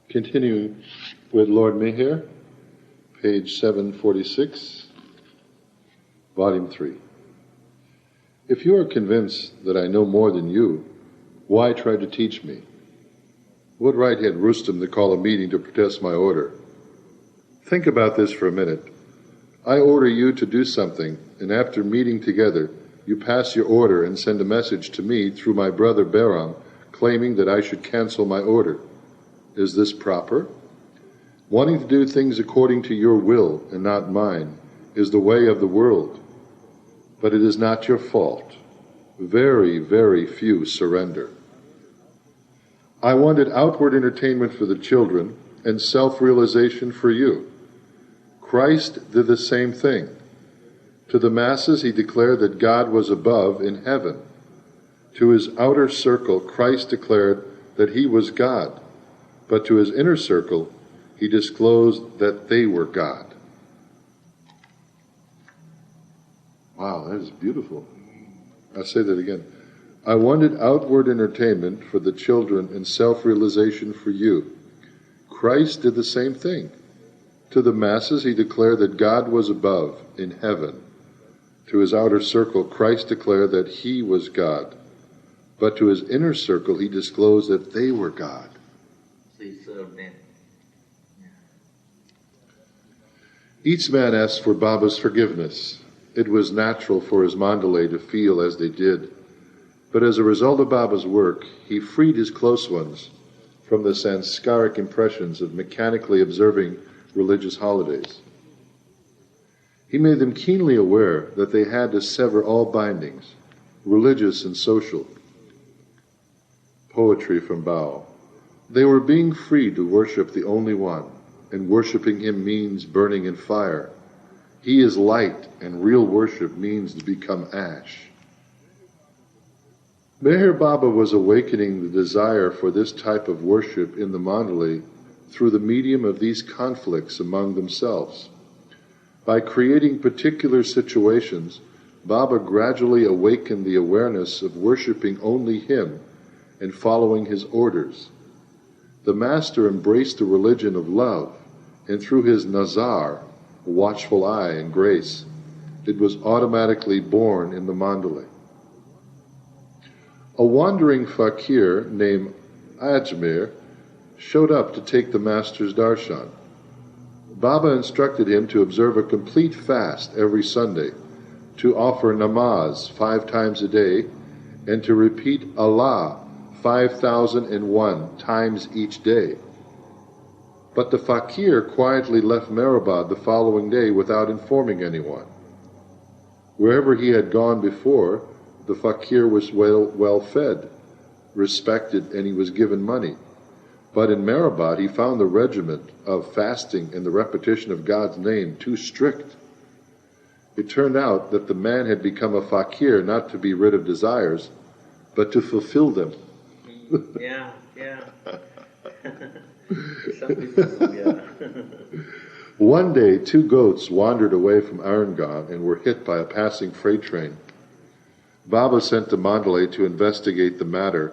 Continuing with Lord Meher, page 746, volume 3. If you are convinced that I know more than you, why try to teach me? What right had Rustam to call a meeting to protest my order? Think about this for a minute. I order you to do something, and after meeting together, you pass your order and send a message to me through my brother Behram, claiming that I should cancel my order. Is this proper? Wanting to do things according to your will and not mine is the way of the world. But it is not your fault. Very, very few surrender. I wanted outward entertainment for the children and self-realization for you. Christ did the same thing. To the masses he declared that God was above in heaven. To his outer circle Christ declared that he was God. But to his inner circle, he disclosed that they were God. Wow, that is beautiful. I'll say that again. I wanted outward entertainment for the children and self-realization for you. Christ did the same thing. To the masses, he declared that God was above in heaven. To his outer circle, Christ declared that he was God. But to his inner circle, he disclosed that they were God. Each man asked for Baba's forgiveness. It was natural for his mandali to feel as they did. But as a result of Baba's work, he freed his close ones from the sanskaric impressions of mechanically observing religious holidays. He made them keenly aware that they had to sever all bindings, religious and social. Poetry from Bao. They were being free to worship the only one, and worshiping him means burning in fire. He is light, and real worship means to become ash. Meher Baba was awakening the desire for this type of worship in the mandali through the medium of these conflicts among themselves. By creating particular situations, Baba gradually awakened the awareness of worshiping only him and following his orders. The Master embraced the religion of love, and through his nazar, a watchful eye and grace, it was automatically born in the mandali. A wandering fakir named Ajmer showed up to take the Master's darshan. Baba instructed him to observe a complete fast every Sunday, to offer namaz 5 times a day, and to repeat Allah 5,001 times each day. But the fakir quietly left Mehrabad the following day without informing anyone. Wherever he had gone before, the fakir was well fed, respected, and he was given money. But in Mehrabad he found the regiment of fasting and the repetition of God's name too strict. It turned out that the man had become a fakir not to be rid of desires, but to fulfill them. Yeah. Some people, yeah. One day, 2 goats wandered away from Arangan and were hit by a passing freight train. Baba sent the mandali to investigate the matter,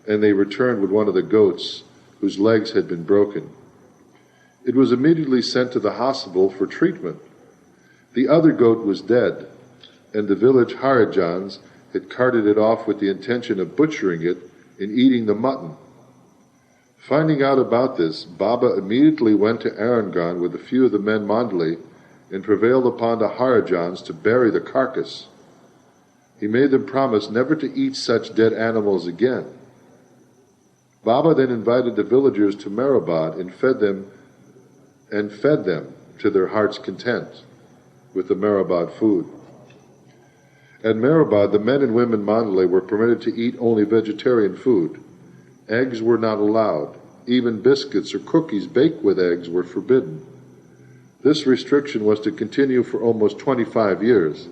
and they returned with one of the goats whose legs had been broken. It was immediately sent to the hospital for treatment. The other goat was dead, and the village Harijans had carted it off with the intention of butchering it and eating the mutton. Finding out about this, Baba immediately went to Arangan with a few of the men mandali and prevailed upon the Harijans to bury the carcass. He made them promise never to eat such dead animals again. Baba then invited the villagers to Mehrabad and fed them to their heart's content with the Mehrabad food. At Mehrabad, the men and women mandali were permitted to eat only vegetarian food. Eggs were not allowed. Even biscuits or cookies baked with eggs were forbidden. This restriction was to continue for almost 25 years.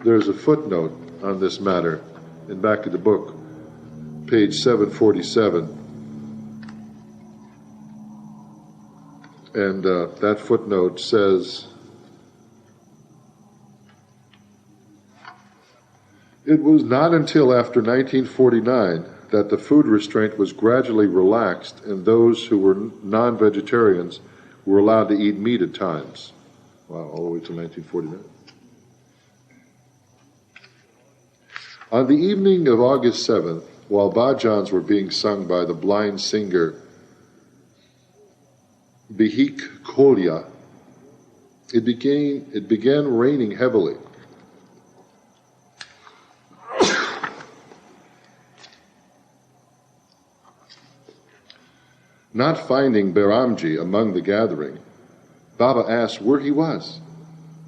There is a footnote on this matter in back of the book, page 747. And that footnote says, it was not until after 1949 that the food restraint was gradually relaxed and those who were non-vegetarians were allowed to eat meat at times. Wow, all the way to 1949. On the evening of August 7th, while bhajans were being sung by the blind singer Bihik Kolya, it began raining heavily. Not finding Bairamji among the gathering, Baba asked where he was,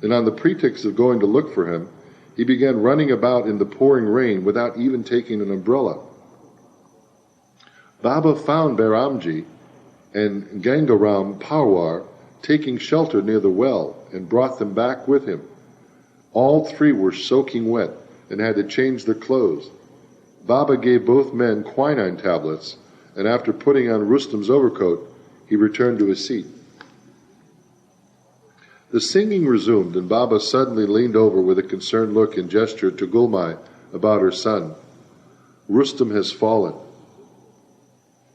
and on the pretext of going to look for him, he began running about in the pouring rain without even taking an umbrella. Baba found Bairamji and Gangaram Parwar taking shelter near the well and brought them back with him. All three were soaking wet and had to change their clothes. Baba gave both men quinine tablets, and after putting on Rustam's overcoat, he returned to his seat. The singing resumed, and Baba suddenly leaned over with a concerned look and gestured to Gulmai about her son. Rustam has fallen.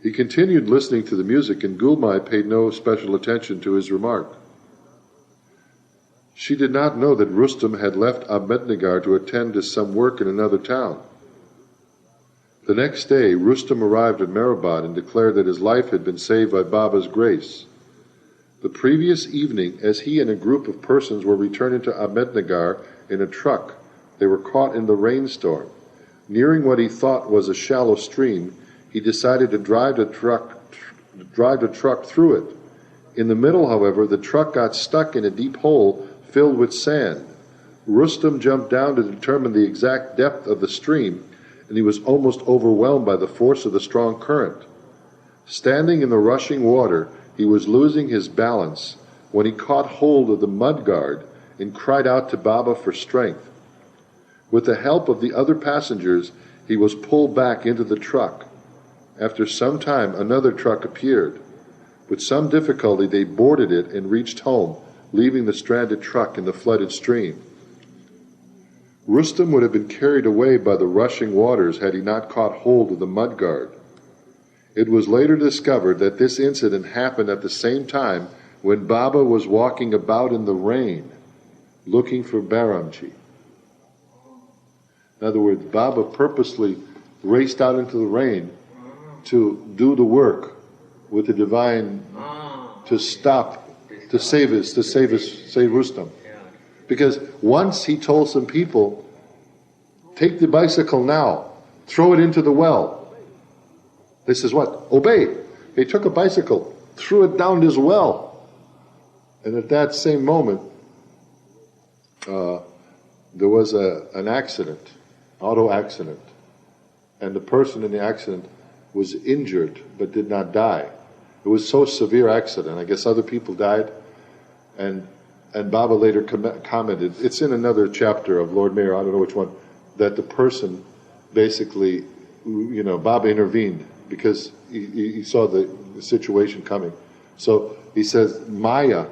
He continued listening to the music, and Gulmai paid no special attention to his remark. She did not know that Rustam had left Ahmednagar to attend to some work in another town. The next day, Rustam arrived at Mehrabad and declared that his life had been saved by Baba's grace. The previous evening, as he and a group of persons were returning to Ahmednagar in a truck, they were caught in the rainstorm. Nearing what he thought was a shallow stream, he decided to drive the truck through it. In the middle, however, the truck got stuck in a deep hole filled with sand. Rustam jumped down to determine the exact depth of the stream, and he was almost overwhelmed by the force of the strong current. Standing in the rushing water, he was losing his balance when he caught hold of the mudguard and cried out to Baba for strength. With the help of the other passengers, he was pulled back into the truck. After some time, another truck appeared. With some difficulty, they boarded it and reached home, leaving the stranded truck in the flooded stream. Rustam would have been carried away by the rushing waters had he not caught hold of the mudguard. It was later discovered that this incident happened at the same time when Baba was walking about in the rain, looking for Bairamji. In other words, Baba purposely raced out into the rain to do the work with the divine, to save Rustam. Because once he told some people, take the bicycle now, throw it into the well. They says, what? Obey. They took a bicycle, threw it down this well. And at that same moment, there was an accident, auto accident. And the person in the accident was injured but did not die. It was so severe accident. I guess other people died. And Baba later commented, it's in another chapter of Lord Mayor, I don't know which one, that the person basically, Baba intervened because he saw the situation coming. So he says, Maya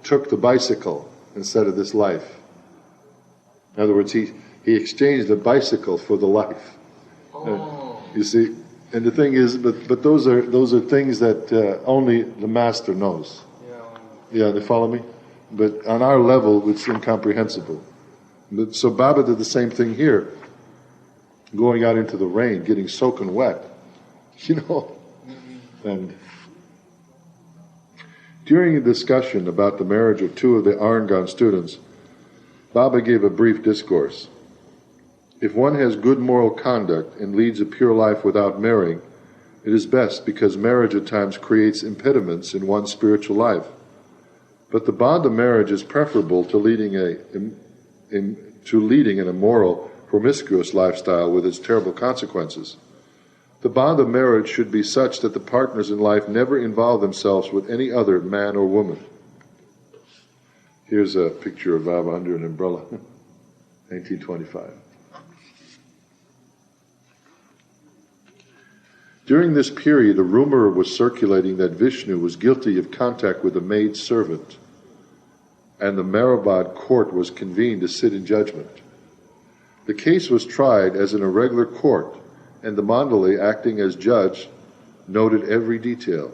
took the bicycle instead of this life. In other words, he exchanged the bicycle for the life. You see, and the thing is, but those are things that only the master knows. Yeah, they follow me? But on our level, it's incomprehensible. So Baba did the same thing here, going out into the rain, getting soaking wet, And during a discussion about the marriage of two of the Arangan students, Baba gave a brief discourse. If one has good moral conduct and leads a pure life without marrying, it is best because marriage at times creates impediments in one's spiritual life. But the bond of marriage is preferable to leading an immoral, promiscuous lifestyle with its terrible consequences. The bond of marriage should be such that the partners in life never involve themselves with any other man or woman. Here's a picture of Baba under an umbrella, 1925. During this period, a rumor was circulating that Vishnu was guilty of contact with a maid servant, and the Mehrabad court was convened to sit in judgment. The case was tried as in a regular court, and the mandali, acting as judge, noted every detail.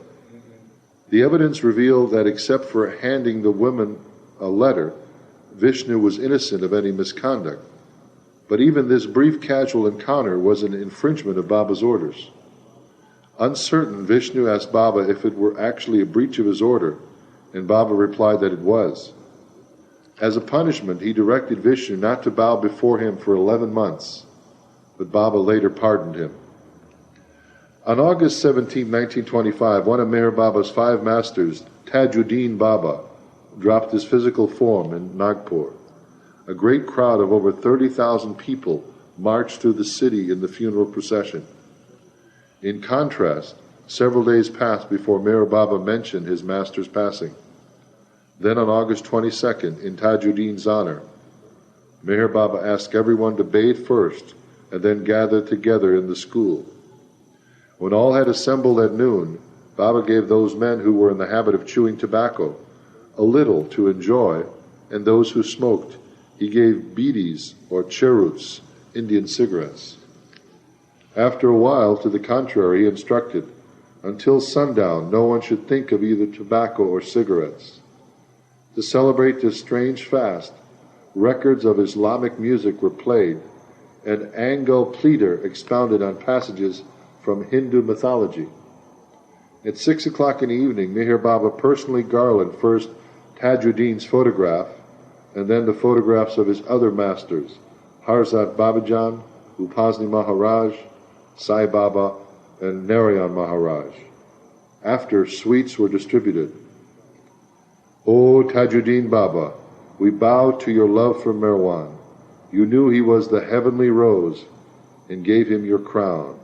The evidence revealed that except for handing the women a letter, Vishnu was innocent of any misconduct. But even this brief casual encounter was an infringement of Baba's orders. Uncertain, Vishnu asked Baba if it were actually a breach of his order, and Baba replied that it was. As a punishment, he directed Vishnu not to bow before him for 11 months, but Baba later pardoned him. On August 17, 1925, one of Meher Baba's 5 masters, Tajuddin Baba, dropped his physical form in Nagpur. A great crowd of over 30,000 people marched through the city in the funeral procession. In contrast, several days passed before Meher Baba mentioned his master's passing. Then on August 22nd, in Tajuddin's honor, Meher Baba asked everyone to bathe first and then gather together in the school. When all had assembled at noon, Baba gave those men who were in the habit of chewing tobacco a little to enjoy, and those who smoked, he gave bidis or cheruts, Indian cigarettes. After a while, to the contrary, he instructed, until sundown, no one should think of either tobacco or cigarettes. To celebrate this strange fast, records of Islamic music were played, and Angel Pleader expounded on passages from Hindu mythology. At 6 o'clock in the evening, Meher Baba personally garlanded first Tajuddin's photograph, and then the photographs of his other masters, Harzat Babajan, Upasni Maharaj, Sai Baba, and Narayan Maharaj. After, sweets were distributed. O Tajuddin Baba, we bow to your love for Merwan. You knew he was the heavenly rose and gave him your crown.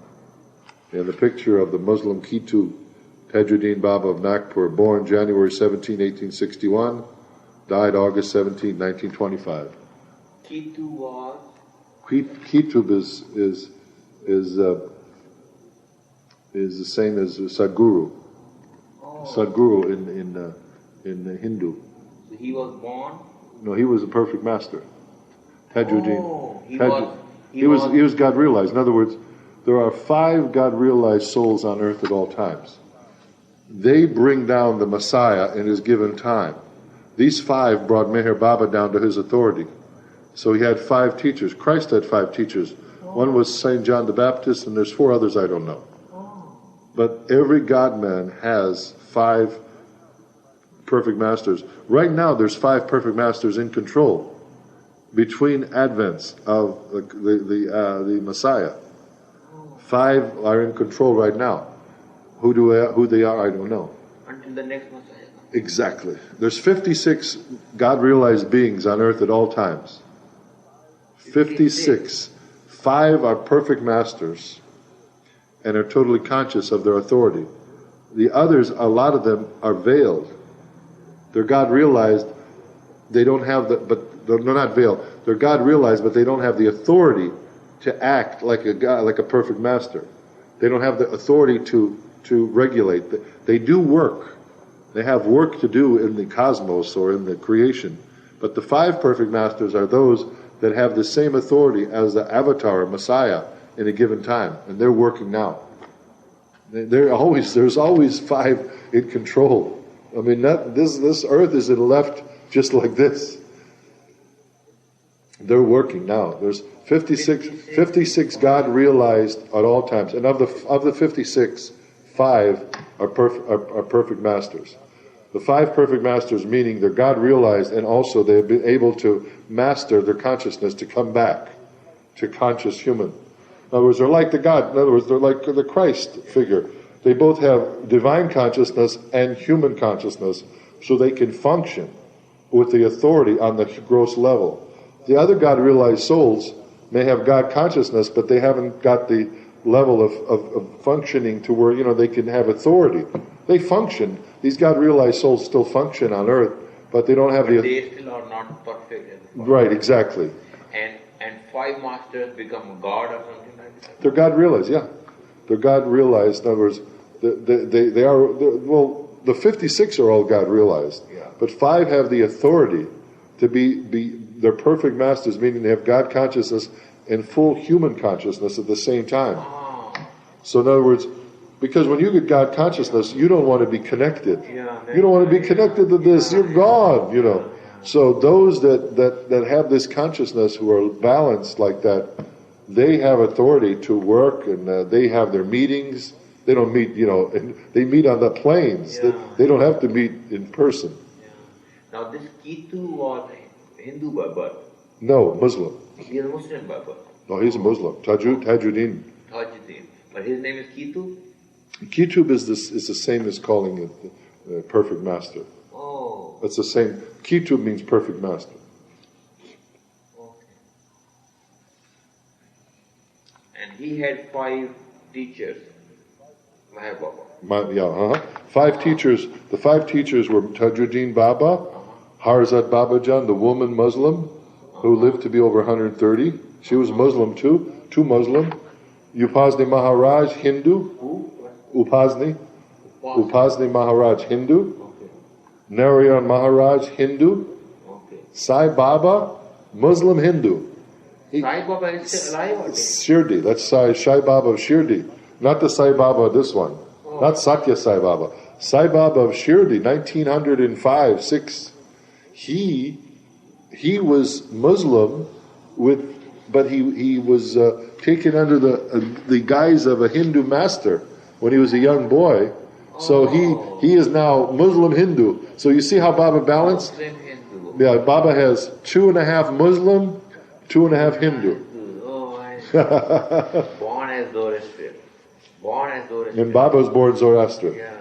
And the picture of the Muslim Kitu Tajuddin Baba of Nagpur, born January 17, 1861, died August 17, 1925. Kitu was? Kitu is the same as Sadguru. Oh. Sadguru in Hindu. So he was born? No, he was a perfect master. Tajuddin. Oh, he was God realized. In other words, there are 5 God realized souls on earth at all times. They bring down the Messiah in his given time. These 5 brought Meher Baba down to his authority. So he had 5 teachers. Christ had 5 teachers. One was St. John the Baptist, and there's 4 others I don't know. But every God-man has 5 perfect masters. Right now, there's 5 perfect masters in control between advents of the Messiah. 5 are in control right now. Who they are, I don't know. Until the next Messiah. Exactly. There's 56 God-realized beings on earth at all times. 56. 5 are perfect masters and are totally conscious of their authority. The others, a lot of them, are veiled. They're God-realized. They don't have but they're not veiled. They're God-realized, but they don't have the authority to act like a God, like a perfect master. They don't have the authority to regulate. They do work. They have work to do in the cosmos or in the creation. But the 5 perfect masters are those that have the same authority as the avatar, Messiah, in a given time. And they're working now. There's always 5 in control. I mean, this earth isn't left just like this. They're working now. There's 56 God realized at all times. And of the 56, 5 are perfect masters. The 5 perfect masters, meaning they're God realized, and also they have been able to master their consciousness to come back to conscious human. In other words, they're like the God. In other words, they're like the Christ figure. They both have divine consciousness and human consciousness, so they can function with the authority on the gross level. The other God-realized souls may have God consciousness, but they haven't got the level of functioning to where, they can have authority. They function. These God-realized souls still function on earth, but they don't have They still are not perfect. Right, exactly. And 5 masters become God or something like that? They're God-realized, yeah. They're God-realized. In other words, the 56 are all God-realized. Yeah. But 5 have the authority to they're perfect masters, meaning they have God consciousness and full human consciousness at the same time. Oh. So in other words, because when you get God consciousness, you don't want to be connected. You don't want to be connected to this. You're gone, you know. So those that have this consciousness who are balanced like that, they have authority to work, and they have their meetings. They don't meet, you know, they meet on the planes. They don't have to meet in person. Now this Kitu was Hindu by birth. No, Muslim. He is a Muslim by birth. No, he's a Muslim. Tajuddin. Tajuddin. But his name is Kitu? Kitub is the same as calling it perfect master. Oh. It's the same. Kitub means perfect master. Okay. And he had 5 teachers. Meher Baba. 5 teachers. The 5 teachers were Tajuddin Baba, Harzat Babajan, the woman Muslim, who lived to be over 130. She was Muslim too. 2 Muslim. Upasni Maharaj, Hindu. Upasni Maharaj, Hindu. Okay. Narayan Maharaj, Hindu. Okay. Sai Baba, Muslim Hindu. Sai Baba is still alive? Shirdi, that's Sai Baba of Shirdi. Not the Sai Baba, this one. Oh. Not Satya Sai Baba. Sai Baba of Shirdi, 1905-6. He was Muslim, but he was taken under the guise of a Hindu master when he was a young boy. So he is now Muslim Hindu. So you see how Baba balanced? Muslim Hindu. Yeah, Baba has 2.5 Muslim, 2.5 Hindu. Oh, I see. Born as Zoroastrian. And Baba was born Zoroastrian. Yeah.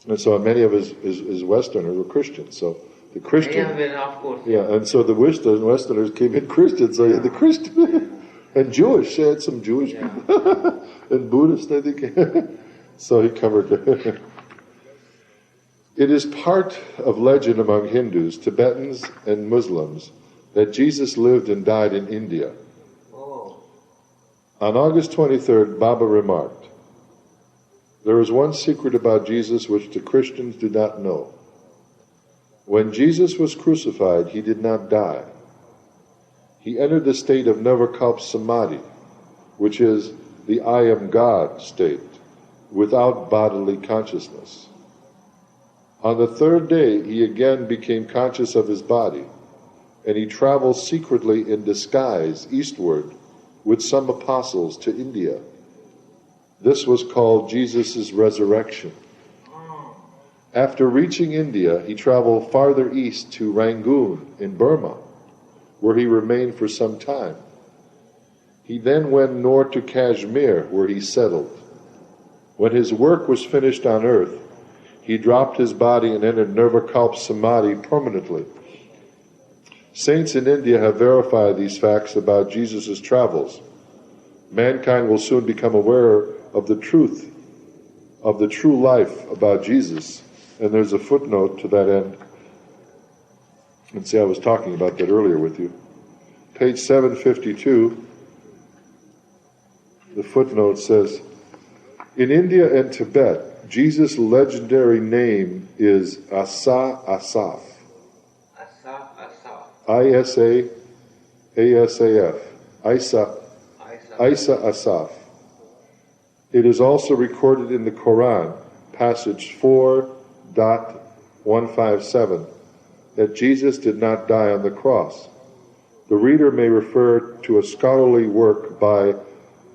And so many of his Westerners were Christians. So the Christian, Of course. yeah, and so the Westerners came in Christian. So you had the Christian and Jewish. He had some Jewish people and Buddhist, I think. So he covered it. It is part of legend among Hindus, Tibetans, and Muslims that Jesus lived and died in India. Oh. On August 23rd, Baba remarked, "There is one secret about Jesus which the Christians do not know. When Jesus was crucified, he did not die. He entered the state of Navakalp Samadhi, which is the I am God state, without bodily consciousness. On the 3rd day, he again became conscious of his body, and he traveled secretly in disguise eastward with some apostles to India. This was called Jesus' resurrection. After reaching India, he traveled farther east to Rangoon in Burma, where he remained for some time. He then went north to Kashmir, where he settled. When his work was finished on earth, he dropped his body and entered Nirvikalp Samadhi permanently. Saints in India have verified these facts about Jesus' travels. Mankind will soon become aware of the truth, of the true life about Jesus." And there's a footnote to that end. And see, I was talking about that earlier with you. Page 752, the footnote says, "In India and Tibet, Jesus' legendary name is Asa Asaf. Isa Asaf. Isa Asaf. It is also recorded in the Quran, passage 4.157, that Jesus did not die on the cross. The reader may refer to a scholarly work by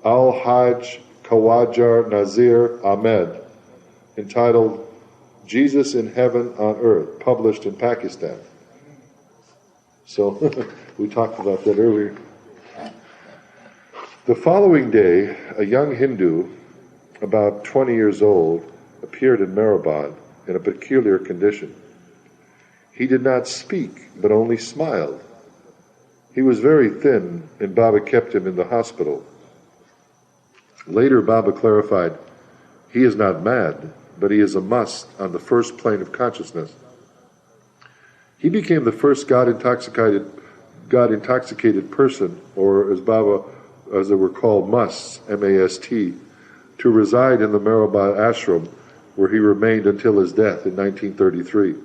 Al-Hajj Khawajar Nazir Ahmed entitled Jesus in Heaven on Earth, published in Pakistan." So, we talked about that earlier. The following day, a young Hindu, about 20 years old, appeared in Mehrabad in a peculiar condition. He did not speak, but only smiled. He was very thin, and Baba kept him in the hospital. Later, Baba clarified, he is not mad, but he is a must on the first plane of consciousness. He became the first God-intoxicated person, or as they were called, musts, M-A-S-T, to reside in the Mehrabad ashram, where he remained until his death in 1933.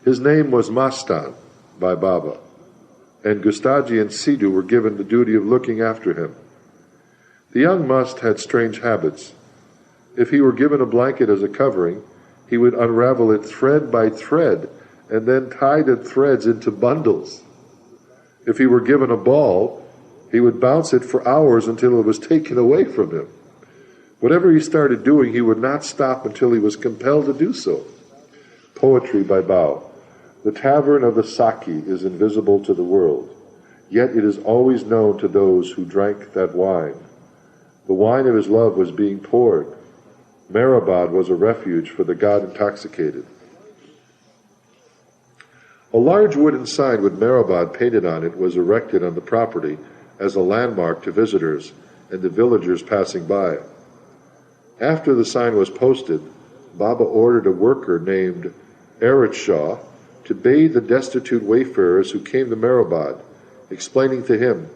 His name was Mastan by Baba, and Gustaji and Sidhu were given the duty of looking after him. The young must had strange habits. If he were given a blanket as a covering, he would unravel it thread by thread and then tie the threads into bundles. If he were given a ball, he would bounce it for hours until it was taken away from him. Whatever he started doing, he would not stop until he was compelled to do so. Poetry by Bao. The tavern of the Saki is invisible to the world, yet it is always known to those who drank that wine. The wine of his love was being poured. Mehrabad was a refuge for the god intoxicated. A large wooden sign with Mehrabad painted on it was erected on the property as a landmark to visitors and the villagers passing by. After the sign was posted, Baba ordered a worker named Aritshaw to bathe the destitute wayfarers who came to Mehrabad, explaining to him,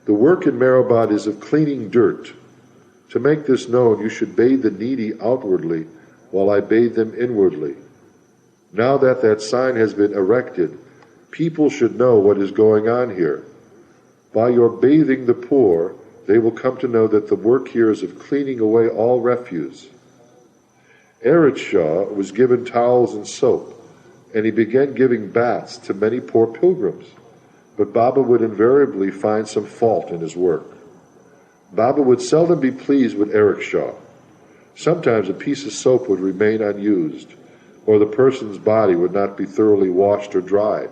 "The work in Mehrabad is of cleaning dirt. To make this known, you should bathe the needy outwardly, while I bathe them inwardly. Now that that sign has been erected, people should know what is going on here. By your bathing the poor, they will come to know that the work here is of cleaning away all refuse." Aritshaw was given towels and soap, and he began giving baths to many poor pilgrims, but Baba would invariably find some fault in his work. Baba would seldom be pleased with Aritshaw. Sometimes a piece of soap would remain unused, or the person's body would not be thoroughly washed or dried.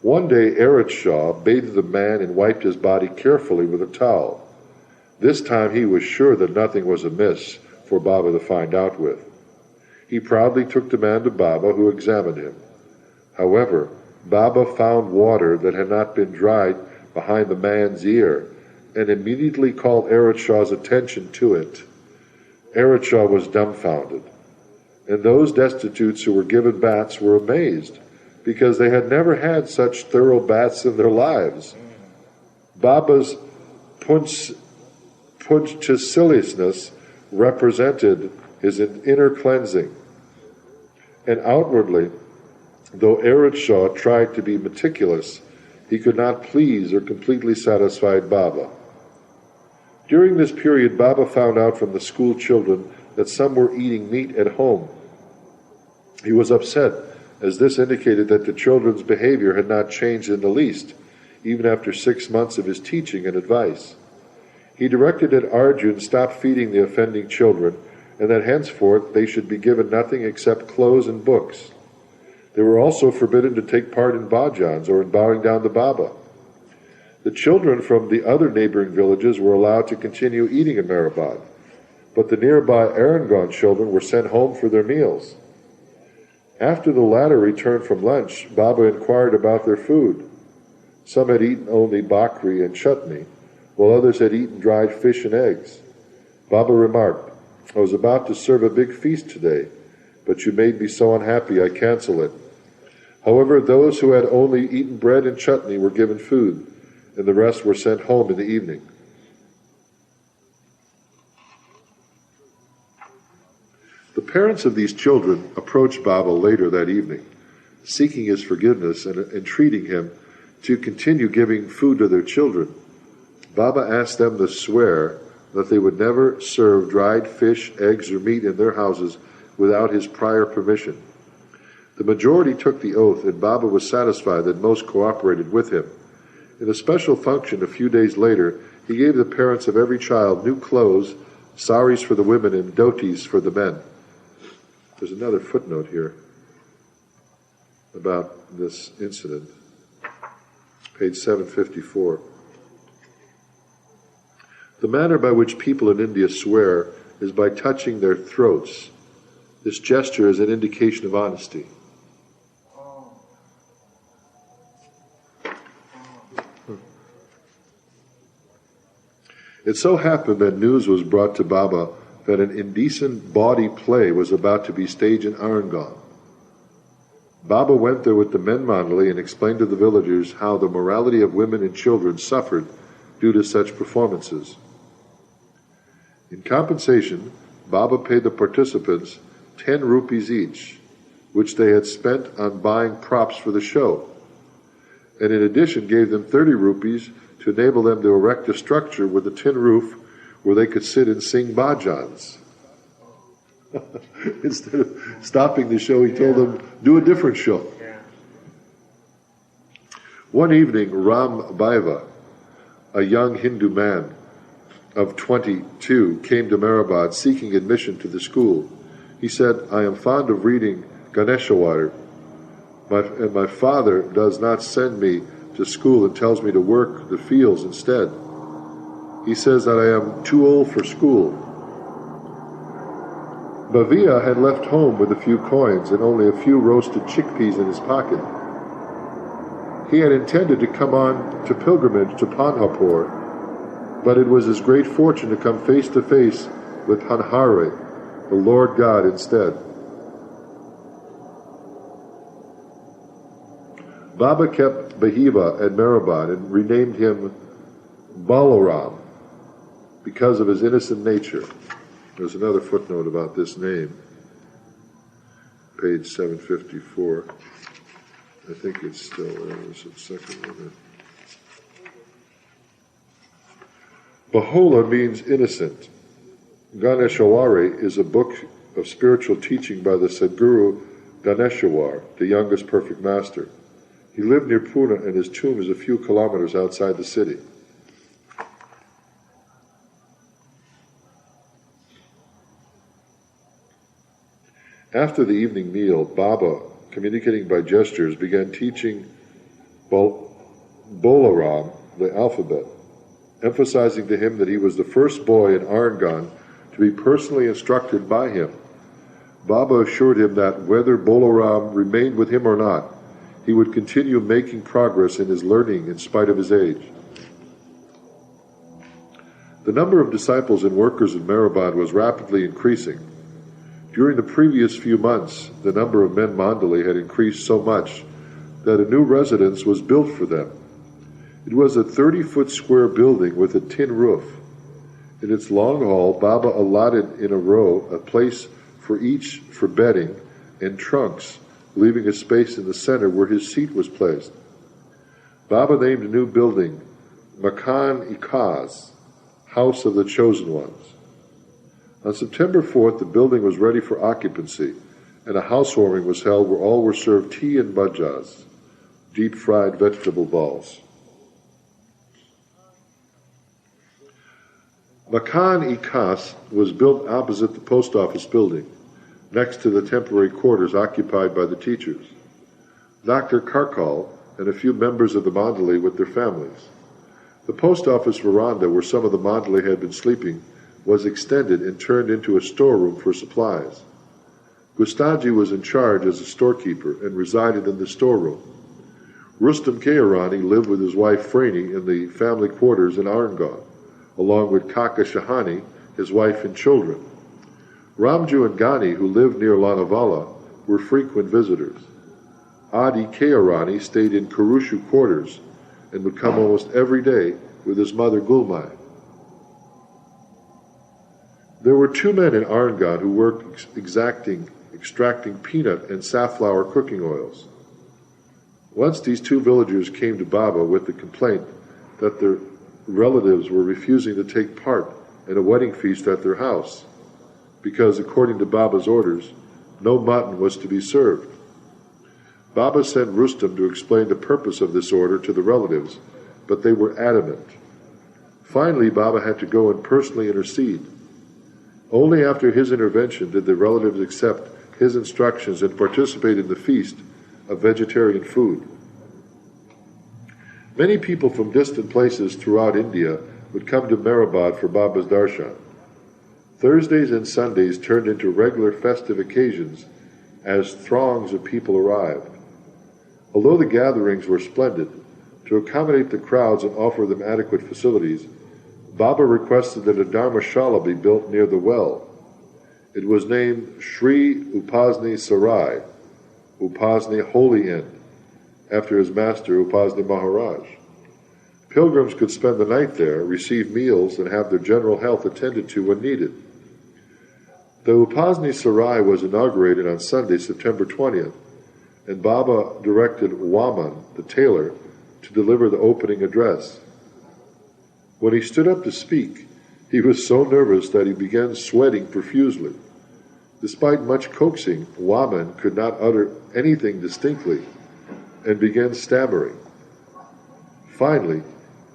One day Aritshaw bathed the man and wiped his body carefully with a towel. This time he was sure that nothing was amiss for Baba to find out with. He proudly took the man to Baba, who examined him. However, Baba found water that had not been dried behind the man's ear, and immediately called Arishaw's attention to it. Aritshaw was dumbfounded, and those destitutes who were given baths were amazed, because they had never had such thorough baths in their lives. Baba's punctiliousness represented his inner cleansing, and outwardly, though Aritshaw tried to be meticulous, he could not please or completely satisfy Baba. During this period, Baba found out from the school children that some were eating meat at home. He was upset, as this indicated that the children's behavior had not changed in the least, even after 6 months of his teaching and advice. He directed that Arjun stop feeding the offending children, and that henceforth they should be given nothing except clothes and books. They were also forbidden to take part in bhajans or in bowing down to Baba. The children from the other neighboring villages were allowed to continue eating in Mehrabad, but the nearby Arangon children were sent home for their meals. After the latter returned from lunch, Baba inquired about their food. Some had eaten only bakri and chutney, while others had eaten dried fish and eggs. Baba remarked, "I was about to serve a big feast today, but you made me so unhappy I cancel it." However, those who had only eaten bread and chutney were given food, and the rest were sent home in the evening. The parents of these children approached Baba later that evening, seeking his forgiveness and entreating him to continue giving food to their children. Baba asked them to swear that they would never serve dried fish, eggs, or meat in their houses without his prior permission. The majority took the oath, and Baba was satisfied that most cooperated with him. In a special function a few days later, he gave the parents of every child new clothes, saris for the women, and dhotis for the men. There's another footnote here about this incident, page 754. The manner by which people in India swear is by touching their throats. This gesture is an indication of honesty. It so happened that news was brought to Baba that an indecent bawdy play was about to be staged in Arangon. Baba went there with the men mandali and explained to the villagers how the morality of women and children suffered due to such performances. In compensation, Baba paid the participants 10 rupees each, which they had spent on buying props for the show. and in addition gave them 30 rupees to enable them to erect a structure with a tin roof where they could sit and sing bhajans. Instead of stopping the show, he told them, do a different show. One evening, Ram Bhaiva, a young Hindu man of 22, came to Mehrabad seeking admission to the school. He said, I am fond of reading Ganeshawar, and my father does not send me to school and tells me to work the fields instead. He says that I am too old for school. Bhavia had left home with a few coins and only a few roasted chickpeas in his pocket. He had intended to come on to pilgrimage to Panhapur, but it was his great fortune to come face to face with Hanhare, the Lord God, instead. Baba kept Bahiva at Mehrabad and renamed him Balaram because of his innocent nature. There's another footnote about this name, page 754. I think it's still there. There's a second one. Bahola means innocent. Ganeshawari is a book of spiritual teaching by the Sadguru Ganeshawar, the youngest perfect master. He lived near Pune and his tomb is a few kilometers outside the city. After the evening meal, Baba, communicating by gestures, began teaching Bolaram the alphabet, emphasizing to him that he was the first boy in Arangan to be personally instructed by him. Baba assured him that whether Bolaram remained with him or not, he would continue making progress in his learning in spite of his age. The number of disciples and workers in Mehrabad was rapidly increasing. During the previous few months, the number of men mandali had increased so much that a new residence was built for them. It was a 30-foot square building with a tin roof. In its long hall, Baba allotted in a row a place for each for bedding and trunks, leaving a space in the center where his seat was placed. Baba named a new building Makan-i-Khas, House of the Chosen Ones. On September 4th, the building was ready for occupancy, and a housewarming was held where all were served tea and bhajas, deep-fried vegetable balls. Makan-i-Khas was built opposite the post office building, next to the temporary quarters occupied by the teachers. Dr. Karkal and a few members of the mandali with their families. The post office veranda where some of the mandali had been sleeping was extended and turned into a storeroom for supplies. Gustaji was in charge as a storekeeper and resided in the storeroom. Rustam Kayarani lived with his wife Frani in the family quarters in Arangan, along with Kaka Shahani, his wife and children. Ramju and Gani, who lived near Lanavala, were frequent visitors. Adi Kayarani stayed in Kurushu quarters and would come almost every day with his mother Gulmai. There were two men in Arangan who worked extracting peanut and safflower cooking oils. Once these two villagers came to Baba with the complaint that their relatives were refusing to take part in a wedding feast at their house, because according to Baba's orders, no mutton was to be served. Baba sent Rustam to explain the purpose of this order to the relatives, but they were adamant. Finally, Baba had to go and personally intercede. Only after his intervention did the relatives accept his instructions and participate in the feast of vegetarian food. Many people from distant places throughout India would come to Mehrabad for Baba's darshan. Thursdays and Sundays turned into regular festive occasions as throngs of people arrived. Although the gatherings were splendid, to accommodate the crowds and offer them adequate facilities, Baba requested that a dharmashala be built near the well. It was named Sri Upasni Sarai, Upasni Holy Inn, after his master Upasni Maharaj. Pilgrims could spend the night there, receive meals, and have their general health attended to when needed. The Upasni Sarai was inaugurated on Sunday, September 20th, and Baba directed Waman, the tailor, to deliver the opening address. When he stood up to speak, he was so nervous that he began sweating profusely. Despite much coaxing, Waman could not utter anything distinctly and began stammering. Finally,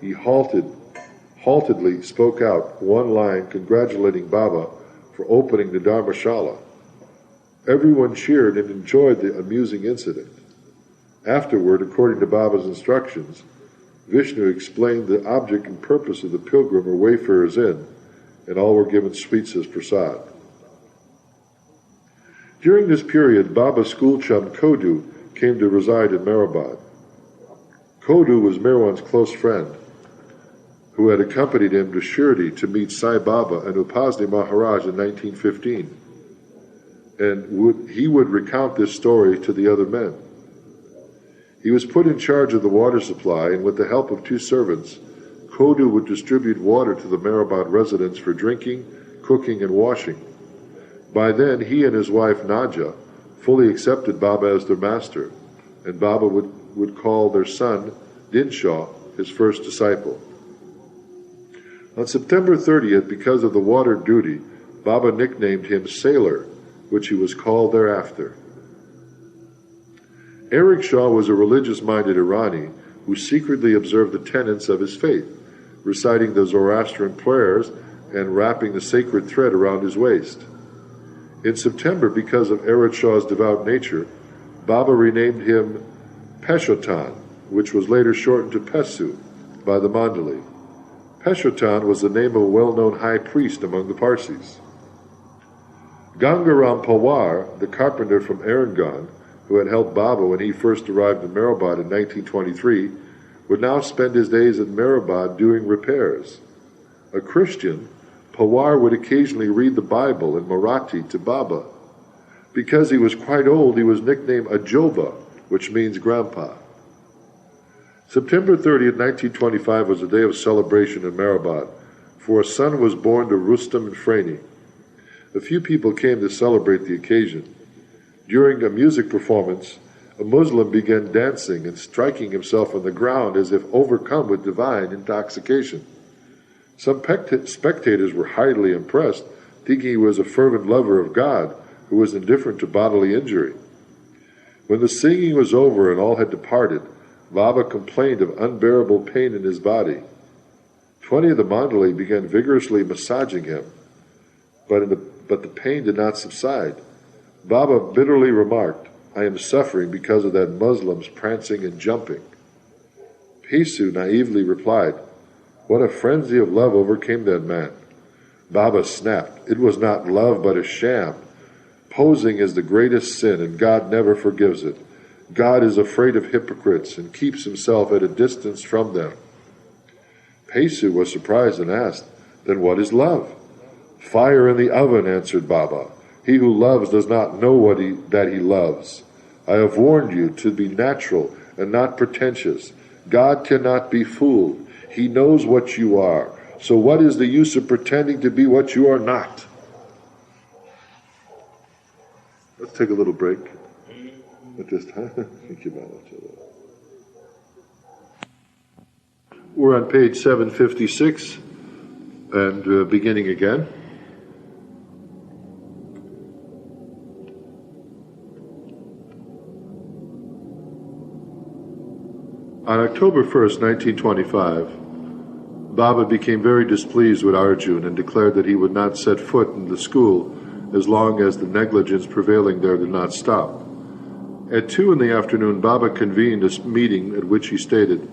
he haltedly spoke out one line congratulating Baba for opening the Dharmashala. Everyone cheered and enjoyed the amusing incident. Afterward, according to Baba's instructions, Vishnu explained the object and purpose of the pilgrim or wayfarer's inn, and all were given sweets as prasad. During this period, Baba's school chum Kodu came to reside in Mehrabad. Kodu was Mirwan's close friend, who had accompanied him to Shirdi to meet Sai Baba and Upasni Maharaj in 1915, and he would recount this story to the other men. He was put in charge of the water supply, and with the help of 2 servants, Kodu would distribute water to the Mehrabad residents for drinking, cooking, and washing. By then, he and his wife Naja fully accepted Baba as their master, and Baba would call their son, Dinshaw, his first disciple. On September 30th, because of the water duty, Baba nicknamed him Sailor, which he was called thereafter. Eric Shaw was a religious-minded Irani who secretly observed the tenets of his faith, reciting the Zoroastrian prayers and wrapping the sacred thread around his waist. In September, because of Eric Shaw's devout nature, Baba renamed him Peshotan, which was later shortened to Pesu by the Mandali. Peshotan was the name of a well-known high priest among the Parsis. Gangaram Pawar, the carpenter from Erangan, who had helped Baba when he first arrived in Mehrabad in 1923, would now spend his days in Mehrabad doing repairs. A Christian, Pawar would occasionally read the Bible in Marathi to Baba. Because he was quite old, he was nicknamed Ajoba, which means grandpa. September 30th, 1925 was a day of celebration in Mehrabad, for a son was born to Rustam and Freni. A few people came to celebrate the occasion. During a music performance, a Muslim began dancing and striking himself on the ground as if overcome with divine intoxication. Some spectators were highly impressed, thinking he was a fervent lover of God who was indifferent to bodily injury. When the singing was over and all had departed, Baba complained of unbearable pain in his body. 20 of the Mandali began vigorously massaging him, but the pain did not subside. Baba bitterly remarked, "I am suffering because of that Muslim's prancing and jumping." Pesu naively replied, "What a frenzy of love overcame that man." Baba snapped, "It was not love but a sham. Posing is the greatest sin, and God never forgives it. God is afraid of hypocrites and keeps himself at a distance from them." Pesu was surprised and asked, "Then what is love?" "Fire in the oven," answered Baba. "He who loves does not know that he loves. I have warned you to be natural and not pretentious. God cannot be fooled. He knows what you are. So what is the use of pretending to be what you are not?" Let's take a little break at this time. Thank you, Mala. We're on page 756 and beginning again. On October 1st, 1925, Baba became very displeased with Arjun and declared that he would not set foot in the school as long as the negligence prevailing there did not stop. At 2 in the afternoon, Baba convened a meeting at which he stated,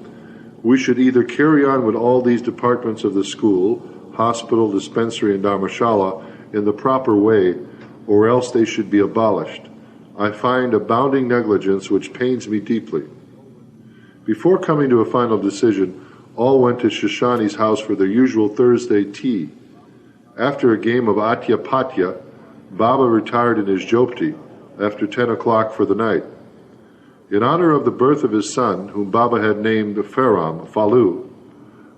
"We should either carry on with all these departments of the school, hospital, dispensary, and dharmashala in the proper way, or else they should be abolished. I find abounding negligence which pains me deeply." Before coming to a final decision, all went to Shoshani's house for their usual Thursday tea. After a game of Atyapatya, Baba retired in his jopti after 10 o'clock for the night. In honor of the birth of his son, whom Baba had named Falu,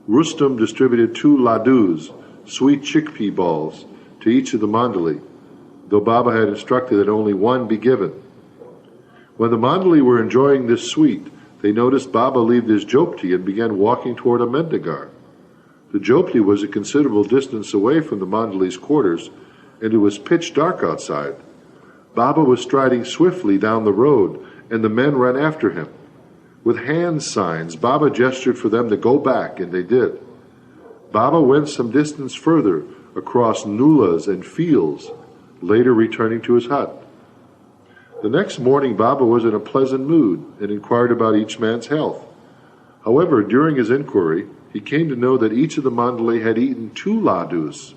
Rustam distributed 2 ladus, sweet chickpea balls, to each of the mandali, though Baba had instructed that only one be given. When the mandali were enjoying this sweet, they noticed Baba leave his jopti and began walking toward a Mendigar. The jopti was a considerable distance away from the mandali's quarters, and it was pitch dark outside. Baba was striding swiftly down the road, and the men ran after him. With hand signs, Baba gestured for them to go back, and they did. Baba went some distance further, across nullahs and fields, later returning to his hut. The next morning, Baba was in a pleasant mood and inquired about each man's health. However, during his inquiry, he came to know that each of the mandali had eaten 2 ladus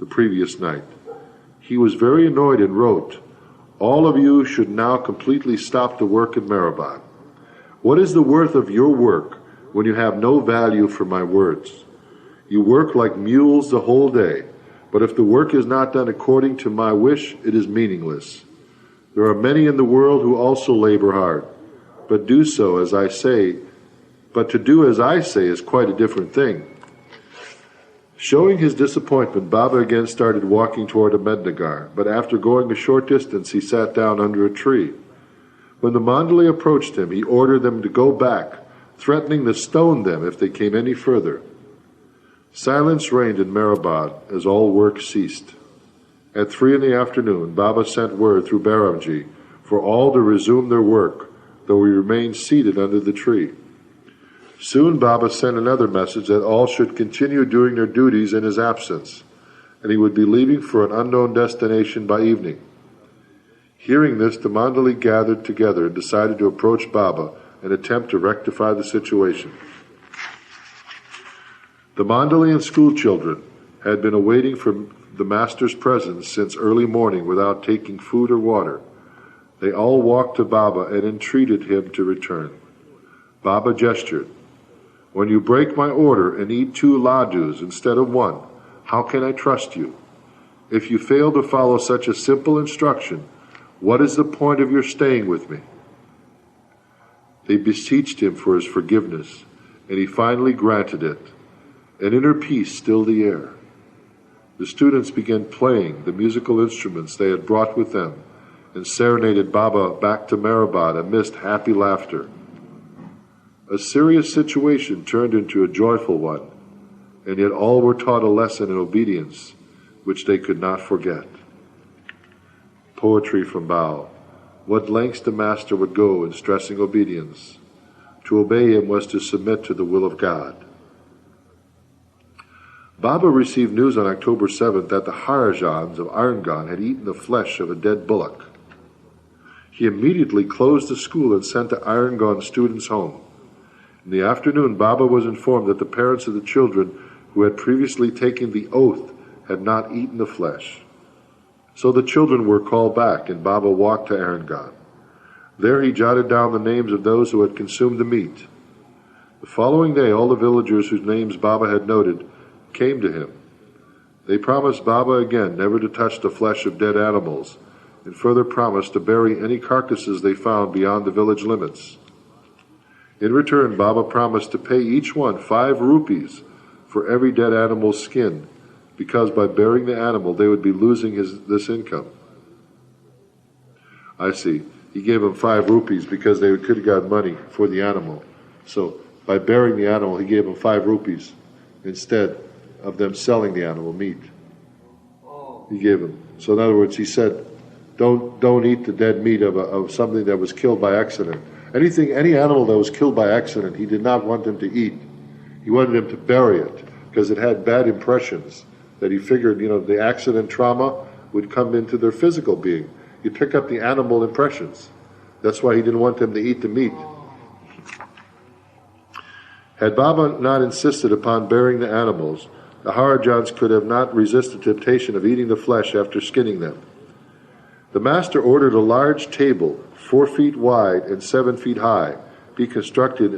the previous night. He was very annoyed and wrote, "All of you should now completely stop the work in Mehrabad. What is the worth of your work when you have no value for my words? You work like mules the whole day, but if the work is not done according to my wish, it is meaningless. There are many in the world who also labor hard, but do so as I say, but to do as I say is quite a different thing." Showing his disappointment, Baba again started walking toward a Mednagar, but after going a short distance, he sat down under a tree. When the mandali approached him, he ordered them to go back, threatening to stone them if they came any further. Silence reigned in Mehrabad as all work ceased. At 3 in the afternoon, Baba sent word through Baramji for all to resume their work, though he remained seated under the tree. Soon Baba sent another message that all should continue doing their duties in his absence, and he would be leaving for an unknown destination by evening. Hearing this, the mandali gathered together and decided to approach Baba and attempt to rectify the situation. The mandali and school children had been awaiting for the master's presence since early morning without taking food or water. They all walked to Baba and entreated him to return. Baba gestured, "When you break my order and eat 2 ladus instead of 1, how can I trust you? If you fail to follow such a simple instruction, what is the point of your staying with me?" They beseeched him for his forgiveness, and he finally granted it. An inner peace stilled the air. The students began playing the musical instruments they had brought with them and serenaded Baba back to Mehrabad amidst happy laughter. A serious situation turned into a joyful one, and yet all were taught a lesson in obedience which they could not forget. Poetry from Bao. What lengths the Master would go in stressing obedience. To obey him was to submit to the will of God. Baba received news on October 7th that the Harajans of Irongon had eaten the flesh of a dead bullock. He immediately closed the school and sent the Irongon students home. In the afternoon, Baba was informed that the parents of the children who had previously taken the oath had not eaten the flesh. So the children were called back, and Baba walked to Irongon. There he jotted down the names of those who had consumed the meat. The following day, all the villagers whose names Baba had noted came to him. They promised Baba again never to touch the flesh of dead animals, and further promised to bury any carcasses they found beyond the village limits. In return, Baba promised to pay each one 5 rupees for every dead animal's skin, because by burying the animal they would be losing this income. I see. He gave them 5 rupees because they could have got money for the animal. So by burying the animal, he gave them 5 rupees instead of them selling the animal meat. He gave them. So in other words, he said, don't eat the dead meat of something that was killed by accident. Any animal that was killed by accident, he did not want them to eat. He wanted them to bury it because it had bad impressions that he figured, the accident trauma would come into their physical being. You pick up the animal impressions. That's why he didn't want them to eat the meat. Had Baba not insisted upon burying the animals, the Harajans could have not resisted the temptation of eating the flesh after skinning them. The Master ordered a large table, 4 feet wide and 7 feet high, be constructed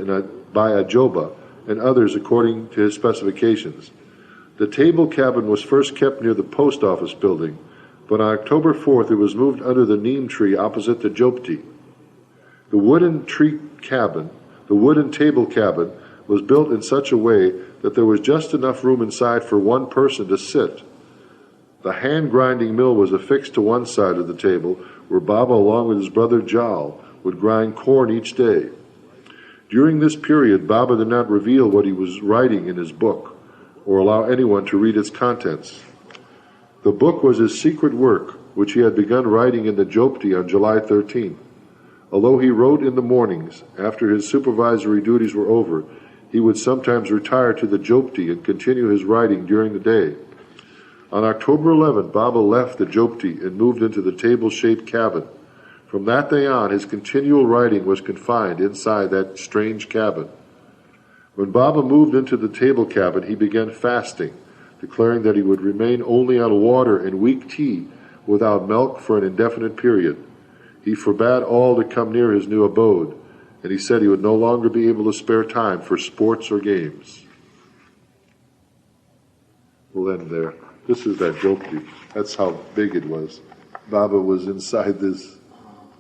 by a joba and others according to his specifications. The table cabin was first kept near the post office building, but on October 4th it was moved under the neem tree opposite the Jopti. The wooden table cabin was built in such a way that there was just enough room inside for one person to sit. The hand-grinding mill was affixed to one side of the table, where Baba, along with his brother Jal, would grind corn each day. During this period, Baba did not reveal what he was writing in his book or allow anyone to read its contents. The book was his secret work, which he had begun writing in the Jopti on July 13. Although he wrote in the mornings, after his supervisory duties were over, he would sometimes retire to the Jopti and continue his writing during the day. On October 11, Baba left the Jopti and moved into the table-shaped cabin. From that day on, his continual writing was confined inside that strange cabin. When Baba moved into the table cabin, he began fasting, declaring that he would remain only on water and weak tea without milk for an indefinite period. He forbade all to come near his new abode, and he said he would no longer be able to spare time for sports or games. We'll end there. This is that Jopti. That's how big it was. Baba was inside this,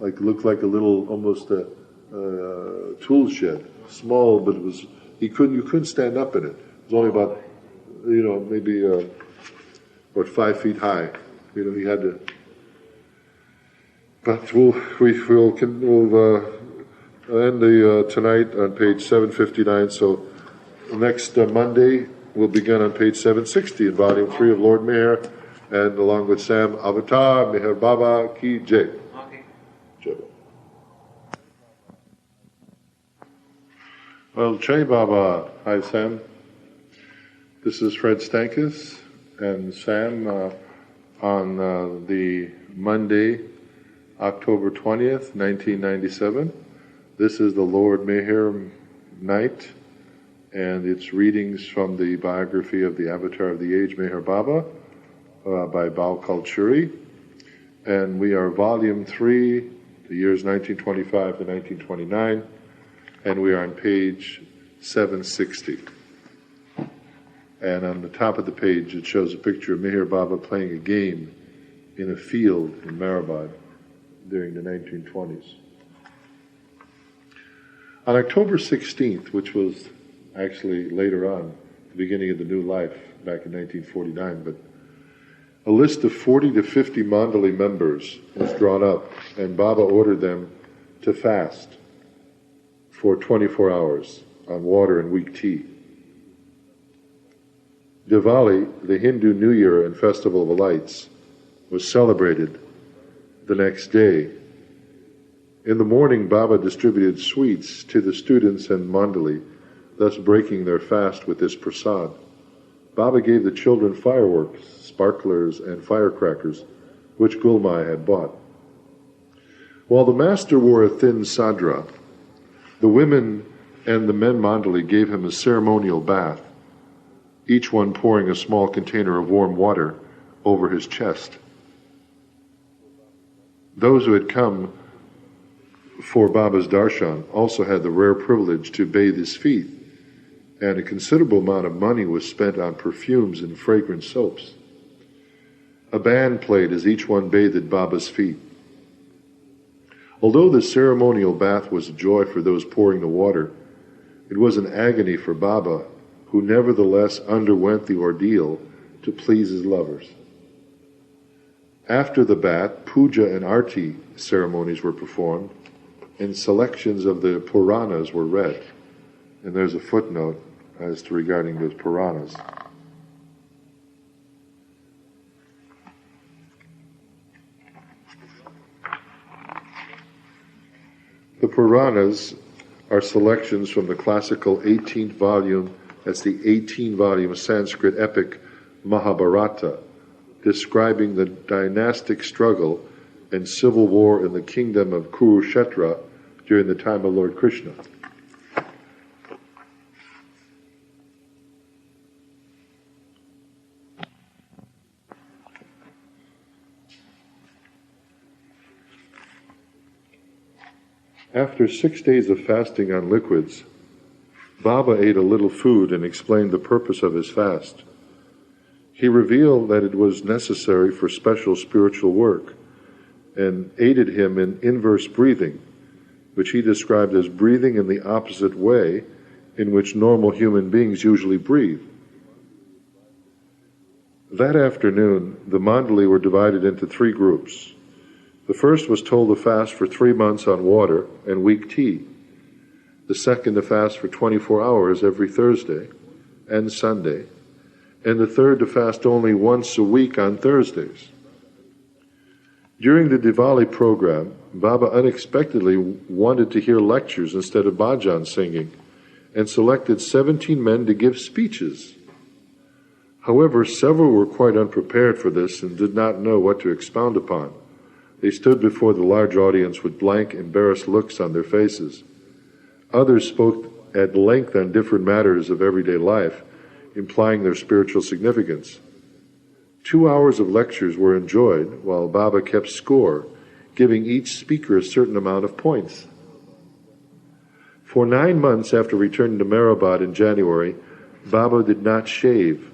looked like a little, almost a tool shed. Small, but it was, you couldn't stand up in it. It was only about, maybe, 5 feet high. He had to, but we'll end tonight on page 759. So next Monday we'll begin on page 760 in volume 3 of Lord Meher, and along with Sam Avatar Meher Baba Ki Jai. Okay. Well, Jai Baba. Hi, Sam. This is Fred Stankus and Sam on the Monday, October 20th, 1997. This is the Lord Meher night, and it's readings from the biography of the Avatar of the Age, Meher Baba, by Bal Kalchuri. And we are volume 3, the years 1925 to 1929, and we are on page 760. And on the top of the page, it shows a picture of Meher Baba playing a game in a field in Marabad during the 1920s. On October 16th, which was actually later on, the beginning of the new life, back in 1949, but a list of 40 to 50 mandali members was drawn up, and Baba ordered them to fast for 24 hours on water and weak tea. Diwali, the Hindu New Year and Festival of Lights, was celebrated the next day. In the morning, Baba distributed sweets to the students and mandali, thus breaking their fast with this prasad. Baba gave the children fireworks, sparklers, and firecrackers, which Gulmai had bought. While the master wore a thin sadra, the women and the men mandali gave him a ceremonial bath, each one pouring a small container of warm water over his chest. Those who had come for Baba's darshan also had the rare privilege to bathe his feet, and a considerable amount of money was spent on perfumes and fragrant soaps. A band played as each one bathed Baba's feet. Although the ceremonial bath was a joy for those pouring the water, it was an agony for Baba, who nevertheless underwent the ordeal to please his lovers. After the bath, puja and arti ceremonies were performed, and selections of the Puranas were read. And there's a footnote as to regarding those Puranas. The Puranas are selections from the classical 18th volume, that's the 18-volume Sanskrit epic Mahabharata, describing the dynastic struggle and civil war in the kingdom of Kurukshetra during the time of Lord Krishna. After 6 days of fasting on liquids, Baba ate a little food and explained the purpose of his fast. He revealed that it was necessary for special spiritual work and aided him in inverse breathing, which he described as breathing in the opposite way in which normal human beings usually breathe. That afternoon, the mandali were divided into 3 groups. The first was told to fast for 3 months on water and weak tea. the second to fast for 24 hours every Thursday and Sunday, and the third to fast only once a week on Thursdays. During the Diwali program, Baba unexpectedly wanted to hear lectures instead of bhajan singing, and selected 17 men to give speeches. However, several were quite unprepared for this and did not know what to expound upon. They stood before the large audience with blank, embarrassed looks on their faces. Others spoke at length on different matters of everyday life, implying their spiritual significance. 2 hours of lectures were enjoyed, while Baba kept score, giving each speaker a certain amount of points. For 9 months after returning to Mehrabad in January, Baba did not shave.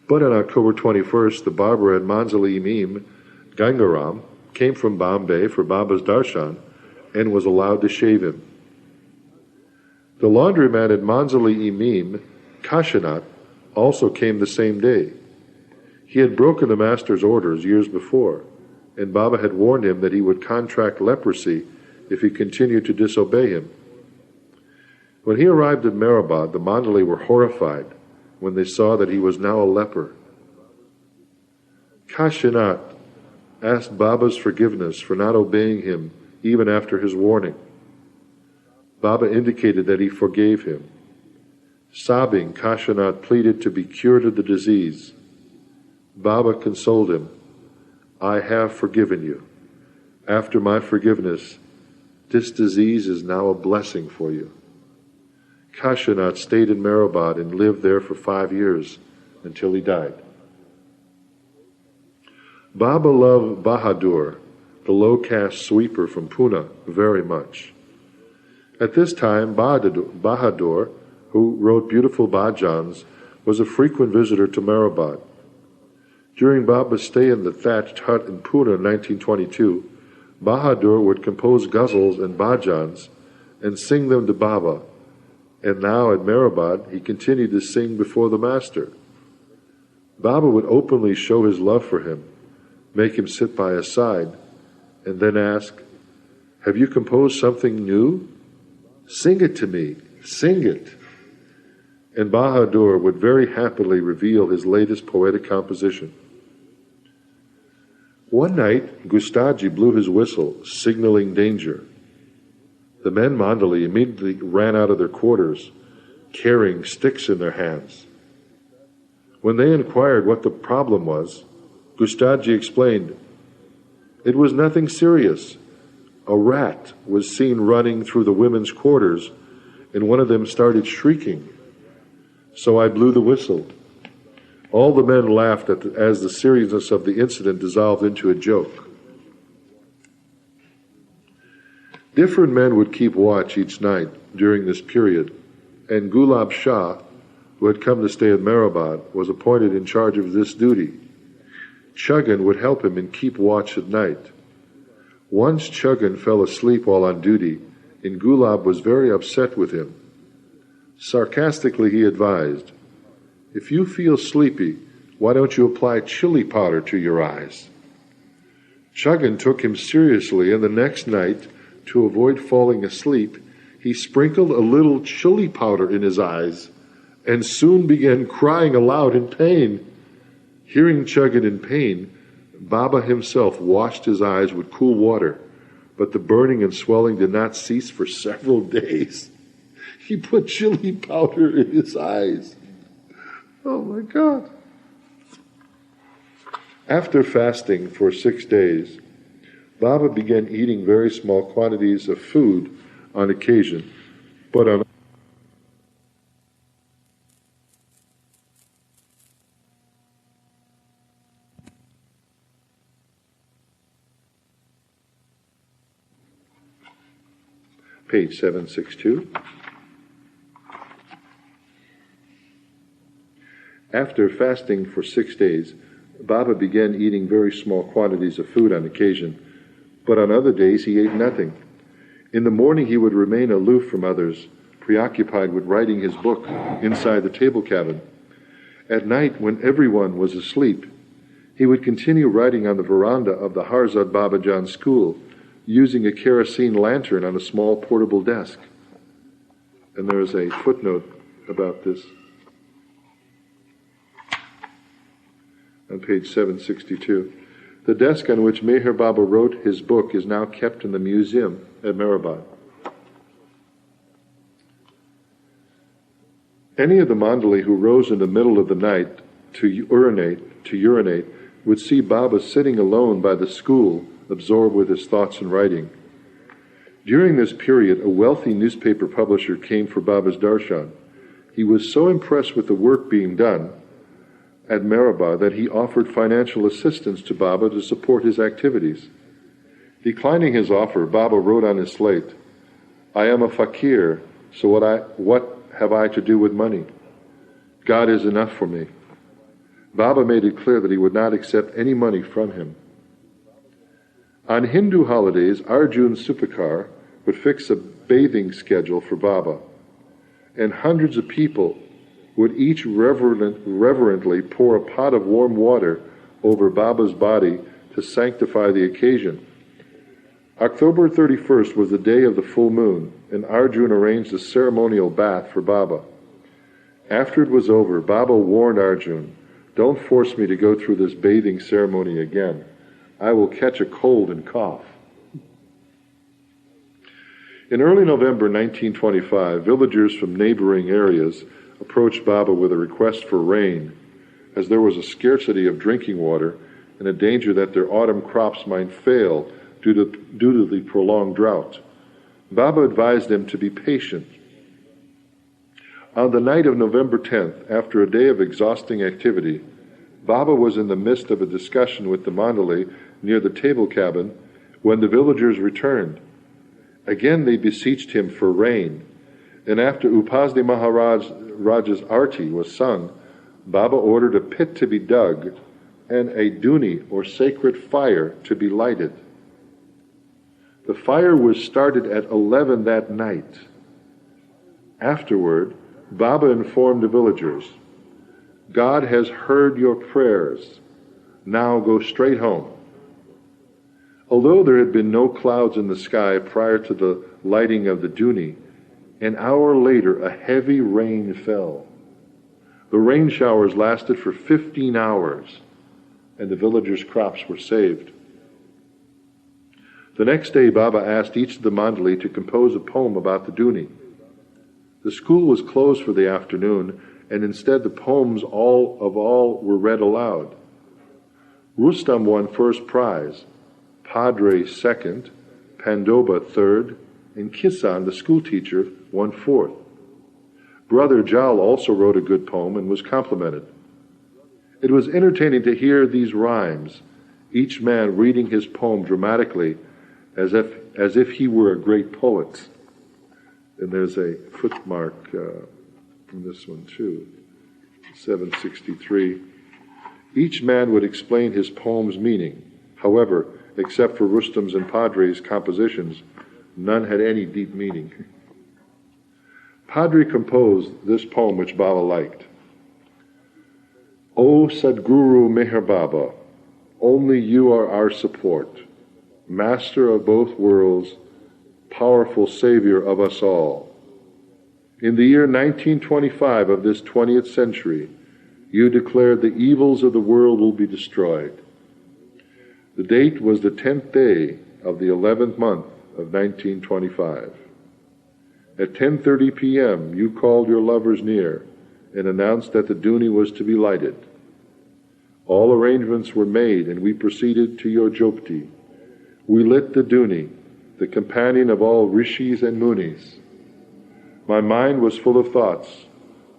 But on October 21st, the barber at Mandali Imam, Gangaram, came from Bombay for Baba's darshan and was allowed to shave him. The laundryman at Mandali Imam, Kashinath, also came the same day. He had broken the master's orders years before, and Baba had warned him that he would contract leprosy if he continued to disobey him. When he arrived at Mehrabad, the Mandali were horrified when they saw that he was now a leper. Kashinath asked Baba's forgiveness for not obeying him even after his warning. Baba indicated that he forgave him. Sobbing, Kashinath pleaded to be cured of the disease. Baba consoled him, "I have forgiven you. After my forgiveness, this disease is now a blessing for you." Kashinath stayed in Mehrabad and lived there for 5 years until he died. Baba loved Bahadur, the low-caste sweeper from Pune, very much. At this time, Bahadur, who wrote beautiful bhajans, was a frequent visitor to Mehrabad. During Baba's stay in the thatched hut in Pune in 1922, Bahadur would compose ghazals and bhajans and sing them to Baba, and now at Mehrabad he continued to sing before the master. Baba would openly show his love for him, make him sit by his side, and then ask, "Have you composed something new? Sing it to me, sing it." And Bahadur would very happily reveal his latest poetic composition. One night, Gustaji blew his whistle, signaling danger. The men mandali immediately ran out of their quarters, carrying sticks in their hands. When they inquired what the problem was, Gustaji explained, "It was nothing serious. A rat was seen running through the women's quarters, and one of them started shrieking. So I blew the whistle." All the men laughed as the seriousness of the incident dissolved into a joke. Different men would keep watch each night during this period, and Gulab Shah, who had come to stay at Mehrabad, was appointed in charge of this duty. Chuggan would help him and keep watch at night. Once Chuggan fell asleep while on duty, and Gulab was very upset with him. Sarcastically, he advised, "If you feel sleepy, why don't you apply chili powder to your eyes?" Chuggan took him seriously, and the next night, to avoid falling asleep, he sprinkled a little chili powder in his eyes and soon began crying aloud in pain. Hearing Chuggan in pain, Baba himself washed his eyes with cool water, but the burning and swelling did not cease for several days. He put chili powder in his eyes. Oh my God. After fasting for 6 days, Baba began eating very small quantities of food on occasion, but on page 762. After fasting for 6 days, Baba began eating very small quantities of food on occasion, but on other days he ate nothing. In the morning he would remain aloof from others, preoccupied with writing his book inside the table cabin. At night, when everyone was asleep, he would continue writing on the veranda of the Harzad Babajan school, using a kerosene lantern on a small portable desk. And there is a footnote about this on page 762. The desk on which Meher Baba wrote his book is now kept in the museum at Mehrabad. Any of the mandali who rose in the middle of the night to urinate would see Baba sitting alone by the school, absorbed with his thoughts and writing. During this period, a wealthy newspaper publisher came for Baba's darshan. He was so impressed with the work being done at Mehrabad that he offered financial assistance to Baba to support his activities. Declining his offer, Baba wrote on his slate, "I am a fakir, so what have I to do with money? God is enough for me." Baba made it clear that he would not accept any money from him. On Hindu holidays, Arjun Supakar would fix a bathing schedule for Baba, and hundreds of people would each reverently pour a pot of warm water over Baba's body to sanctify the occasion. October 31st was the day of the full moon, and Arjun arranged a ceremonial bath for Baba. After it was over, Baba warned Arjun, "Don't force me to go through this bathing ceremony again. I will catch a cold and cough." In early November 1925, villagers from neighboring areas approached Baba with a request for rain, as there was a scarcity of drinking water and a danger that their autumn crops might fail due to the prolonged drought. Baba advised them to be patient. On the night of November 10th, after a day of exhausting activity, Baba was in the midst of a discussion with the mandali near the table cabin when the villagers returned. Again they beseeched him for rain, and after Upasni Maharaj's arti was sung, Baba ordered a pit to be dug and a duni, or sacred fire, to be lighted. The fire was started at 11 that night. Afterward, Baba informed the villagers, "God has heard your prayers. Now go straight home." Although there had been no clouds in the sky prior to the lighting of the duni, an hour later a heavy rain fell. The rain showers lasted for 15 hours, and the villagers' crops were saved. The next day, Baba asked each of the mandali to compose a poem about the duni. The school was closed for the afternoon, and instead the poems all were read aloud. Rustam won first prize, Padre second, Pandoba third, and Kisan, the schoolteacher, won fourth. Brother Jal also wrote a good poem and was complimented. It was entertaining to hear these rhymes, each man reading his poem dramatically as if he were a great poet. And there's a footmark from this one too, 763. Each man would explain his poem's meaning. However, except for Rustam's and Padre's compositions, none had any deep meaning. Padre composed this poem which Baba liked. "O Sadguru Meher Baba, only you are our support, master of both worlds, powerful savior of us all. In the year 1925 of this 20th century, you declared the evils of the world will be destroyed. The date was the 10th day of the 11th month of 1925. At 10:30 p.m., you called your lovers near and announced that the duni was to be lighted. All arrangements were made, and we proceeded to your jopti. We lit the duni, the companion of all rishis and munis. My mind was full of thoughts,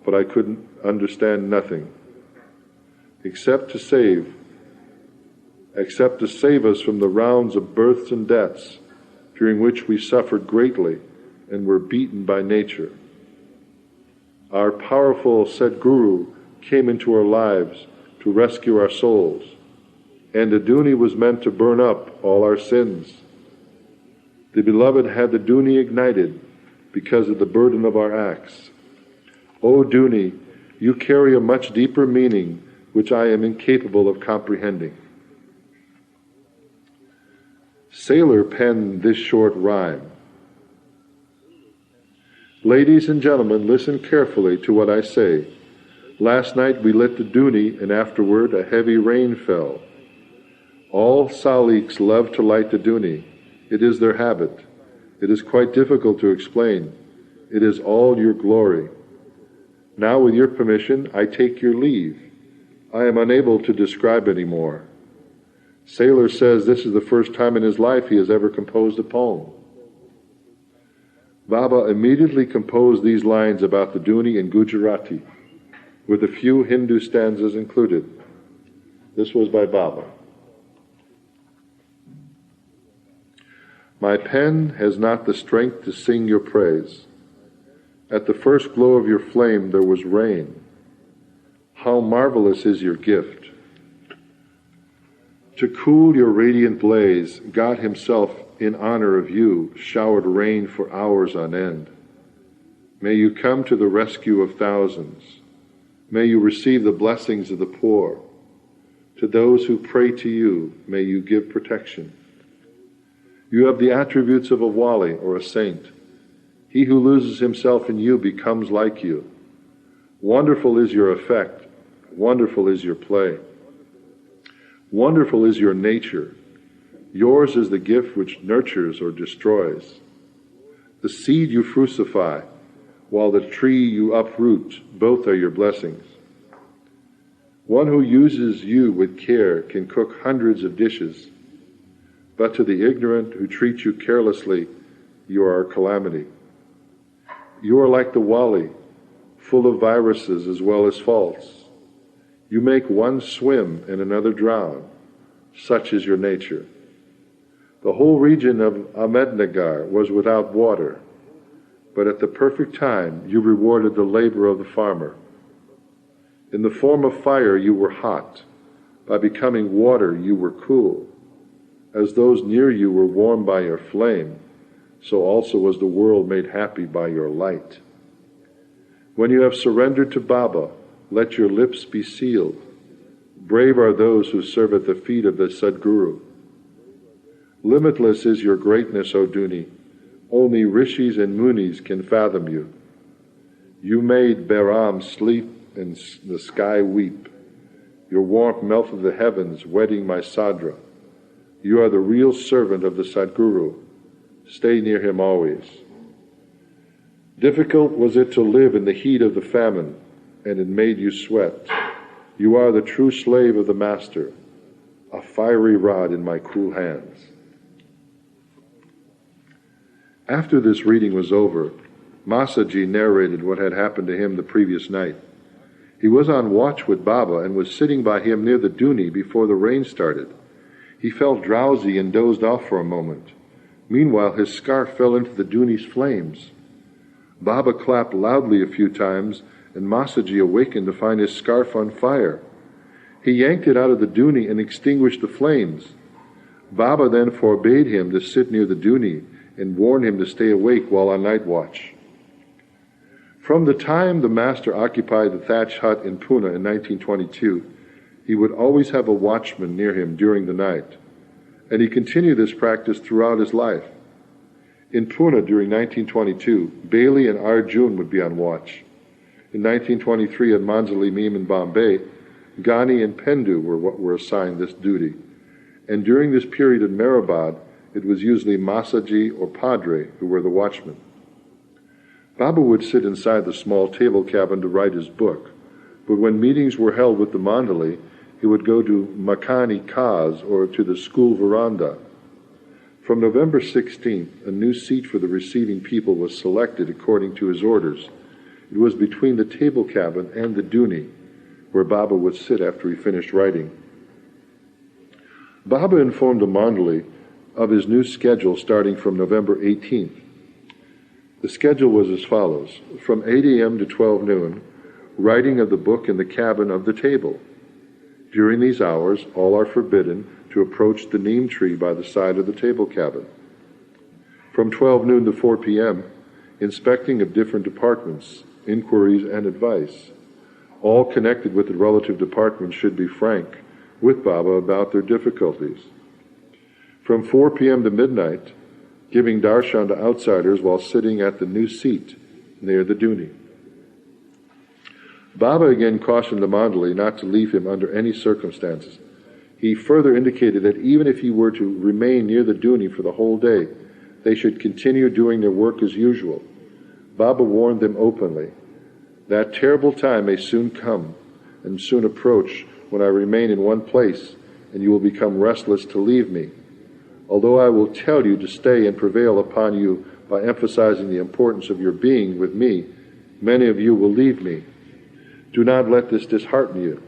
but I couldn't understand nothing, except to save us from the rounds of births and deaths, during which we suffered greatly and were beaten by nature. Our powerful Sadguru came into our lives to rescue our souls, and the duni was meant to burn up all our sins. The Beloved had the duni ignited because of the burden of our acts. O duni, you carry a much deeper meaning which I am incapable of comprehending." Sailor penned this short rhyme. Ladies and gentlemen, listen carefully to what I say. Last night we lit the duni, and afterward a heavy rain fell. All saliks love to light the duni. It is their habit. It is quite difficult to explain. It is all your glory. Now, with your permission, I take your leave. I am unable to describe any more. Sailor says this is the first time in his life he has ever composed a poem. Baba immediately composed these lines about the duni in Gujarati, with a few Hindu stanzas included. This was by Baba. My pen has not the strength to sing your praise. At the first glow of your flame there was rain. How marvelous is your gift. To cool your radiant blaze, God Himself, in honor of you, showered rain for hours on end. May you come to the rescue of thousands. May you receive the blessings of the poor. To those who pray to you, may you give protection. You have the attributes of a wali, or a saint. He who loses himself in you becomes like you. Wonderful is your effect. Wonderful is your play. Wonderful is your nature. Yours is the gift which nurtures or destroys. The seed you fructify, while the tree you uproot, both are your blessings. One who uses you with care can cook hundreds of dishes, but to the ignorant who treat you carelessly, you are a calamity. You are like the wali, full of viruses as well as faults. You make one swim and another drown. Such is your nature. The whole region of Ahmednagar was without water, but at the perfect time you rewarded the labor of the farmer. In the form of fire you were hot. By becoming water you were cool. As those near you were warmed by your flame, so also was the world made happy by your light. When you have surrendered to Baba, let your lips be sealed. Brave are those who serve at the feet of the Sadguru. Limitless is your greatness, O Duni. Only rishis and munis can fathom you. You made Bairam sleep and the sky weep. Your warmth melted the heavens, wetting my sadra. You are the real servant of the Sadguru. Stay near him always. Difficult was it to live in the heat of the famine, and it made you sweat. You are the true slave of the Master, a fiery rod in my cool hands. After this reading was over, Masaji narrated what had happened to him the previous night. He was on watch with Baba and was sitting by him near the duni before the rain started. He felt drowsy and dozed off for a moment. Meanwhile, his scarf fell into the duni's flames. Baba clapped loudly a few times, and Masaji awakened to find his scarf on fire. He yanked it out of the duni and extinguished the flames. Baba then forbade him to sit near the duni and warned him to stay awake while on night watch. From the time the Master occupied the thatched hut in Pune in 1922, he would always have a watchman near him during the night, and he continued this practice throughout his life. In Pune during 1922, Bailey and Arjun would be on watch. In 1923 at Mandali Meme in Bombay, Ghani and Pendu were assigned this duty. And during this period in Mehrabad, it was usually Masaji or Padre who were the watchmen. Baba would sit inside the small table cabin to write his book, but when meetings were held with the Mandali, he would go to Makani Kaz, or to the school veranda. From November 16th, a new seat for the receiving people was selected according to his orders. It was between the table cabin and the duni, where Baba would sit after he finished writing. Baba informed the Mandali of his new schedule starting from November 18th. The schedule was as follows: from 8 a.m. to 12 noon, writing of the book in the cabin of the table. During these hours, all are forbidden to approach the neem tree by the side of the table cabin. From 12 noon to 4 p.m., inspecting of different departments, inquiries and advice. All connected with the relative departments should be frank with Baba about their difficulties. From 4 p.m. to midnight, giving darshan to outsiders while sitting at the new seat, near the Duni. Baba again cautioned the mandali not to leave him under any circumstances. He further indicated that even if he were to remain near the Duni for the whole day, they should continue doing their work as usual. Baba warned them openly, "That terrible time may soon come and soon approach when I remain in one place and you will become restless to leave me. Although I will tell you to stay and prevail upon you by emphasizing the importance of your being with me, many of you will leave me. Do not let this dishearten you.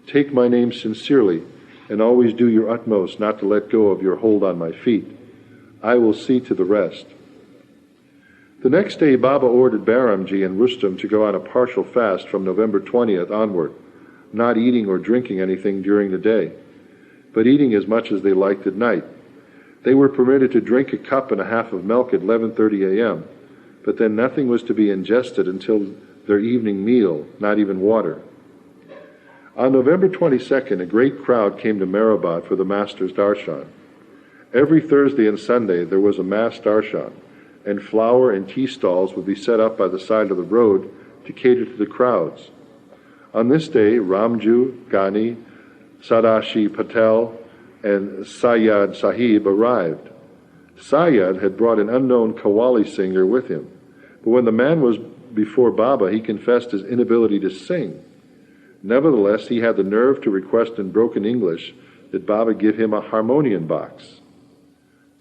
Take my name sincerely and always do your utmost not to let go of your hold on my feet. I will see to the rest." The next day, Baba ordered Baramji and Rustam to go on a partial fast from November 20th onward, not eating or drinking anything during the day, but eating as much as they liked at night. They were permitted to drink a cup and a half of milk at 11:30 a.m., but then nothing was to be ingested until their evening meal, not even water. On November 22nd, a great crowd came to Mehrabad for the Master's darshan. Every Thursday and Sunday there was a mass darshan, and flower and tea stalls would be set up by the side of the road to cater to the crowds. On this day, Ramju, Ghani, Sadashi Patel, and Sayyad Sahib arrived. Sayyad had brought an unknown qawwali singer with him, but when the man was before Baba, he confessed his inability to sing. Nevertheless, he had the nerve to request in broken English that Baba give him a harmonium box.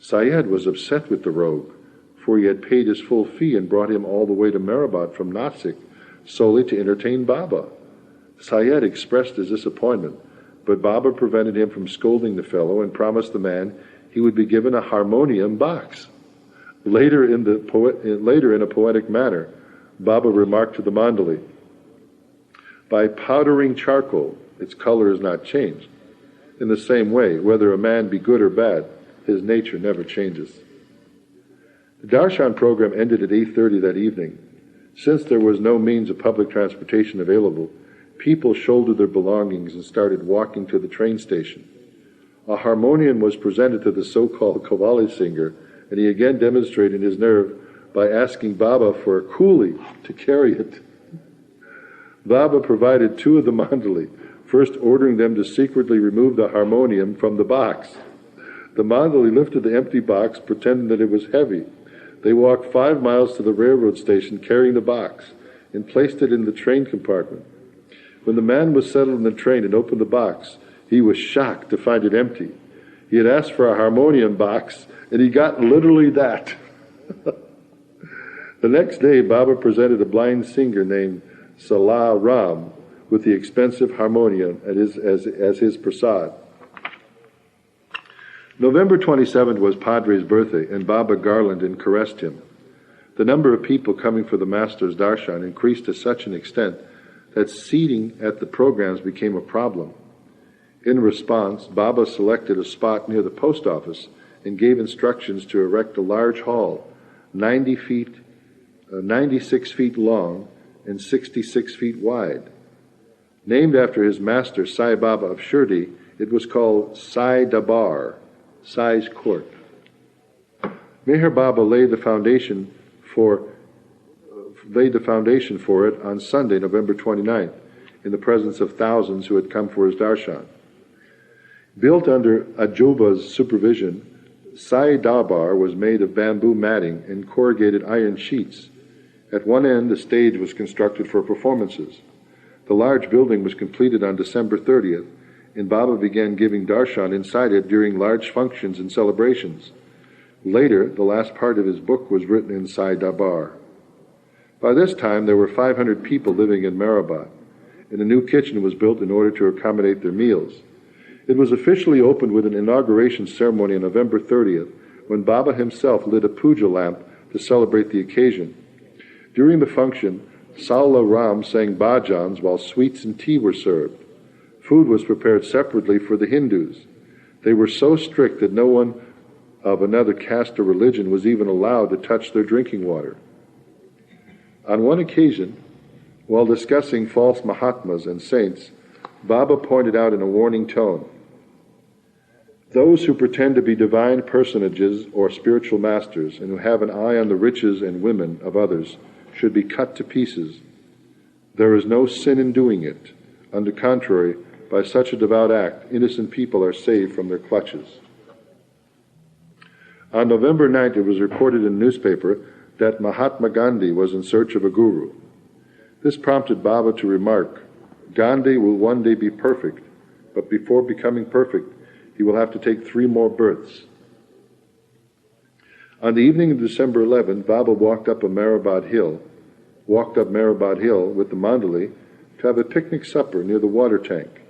Sayyad was upset with the rogue, for he had paid his full fee and brought him all the way to Mehrabad from Nasik solely to entertain Baba. Sayyad expressed his disappointment, but Baba prevented him from scolding the fellow and promised the man he would be given a harmonium box. Later in a poetic manner, Baba remarked to the mandali, "By powdering charcoal, its color is not changed. In the same way, whether a man be good or bad, his nature never changes." The darshan program ended at 8:30 that evening. Since there was no means of public transportation available, people shouldered their belongings and started walking to the train station. A harmonium was presented to the so-called qawwali singer, and he again demonstrated his nerve by asking Baba for a coolie to carry it. Baba provided two of the mandali, first ordering them to secretly remove the harmonium from the box. The mandali lifted the empty box, pretending that it was heavy. They walked 5 miles to the railroad station carrying the box and placed it in the train compartment. When the man was settled in the train and opened the box, he was shocked to find it empty. He had asked for a harmonium box, and he got literally that. The next day, Baba presented a blind singer named Salah Ram with the expensive harmonium as his prasad. November 27th was Padre's birthday, and Baba garlanded and caressed him. The number of people coming for the Master's darshan increased to such an extent that seating at the programs became a problem. In response, Baba selected a spot near the post office and gave instructions to erect a large hall, 96 feet long and 66 feet wide. Named after his master Sai Baba of Shirdi, it was called Sai Dabar, Sai's Court. Meher Baba laid the foundation for it on Sunday, November 29th, in the presence of thousands who had come for his darshan. Built under Ajoba's supervision, Sai Dabar was made of bamboo matting and corrugated iron sheets. At one end, the stage was constructed for performances. The large building was completed on December 30th, and Baba began giving darshan inside it during large functions and celebrations. Later, the last part of his book was written in Sai Dabar. By this time, there were 500 people living in Mehrabad, and a new kitchen was built in order to accommodate their meals. It was officially opened with an inauguration ceremony on November 30th, when Baba himself lit a puja lamp to celebrate the occasion. During the function, Salah Ram sang bhajans while sweets and tea were served. Food was prepared separately for the Hindus. They were so strict that no one of another caste or religion was even allowed to touch their drinking water. On one occasion, while discussing false Mahatmas and saints, Baba pointed out in a warning tone, "Those who pretend to be divine personages or spiritual masters and who have an eye on the riches and women of others should be cut to pieces. There is no sin in doing it. On the contrary, by such a devout act, innocent people are saved from their clutches. On November 9th, it was reported in a newspaper that Mahatma Gandhi was in search of a guru. This prompted Baba to remark, Gandhi will one day be perfect, but before becoming perfect, he will have to take 3 more births. On the evening of December 11th, Baba walked up Mehrabad Hill with the mandali to have a picnic supper near the water tank.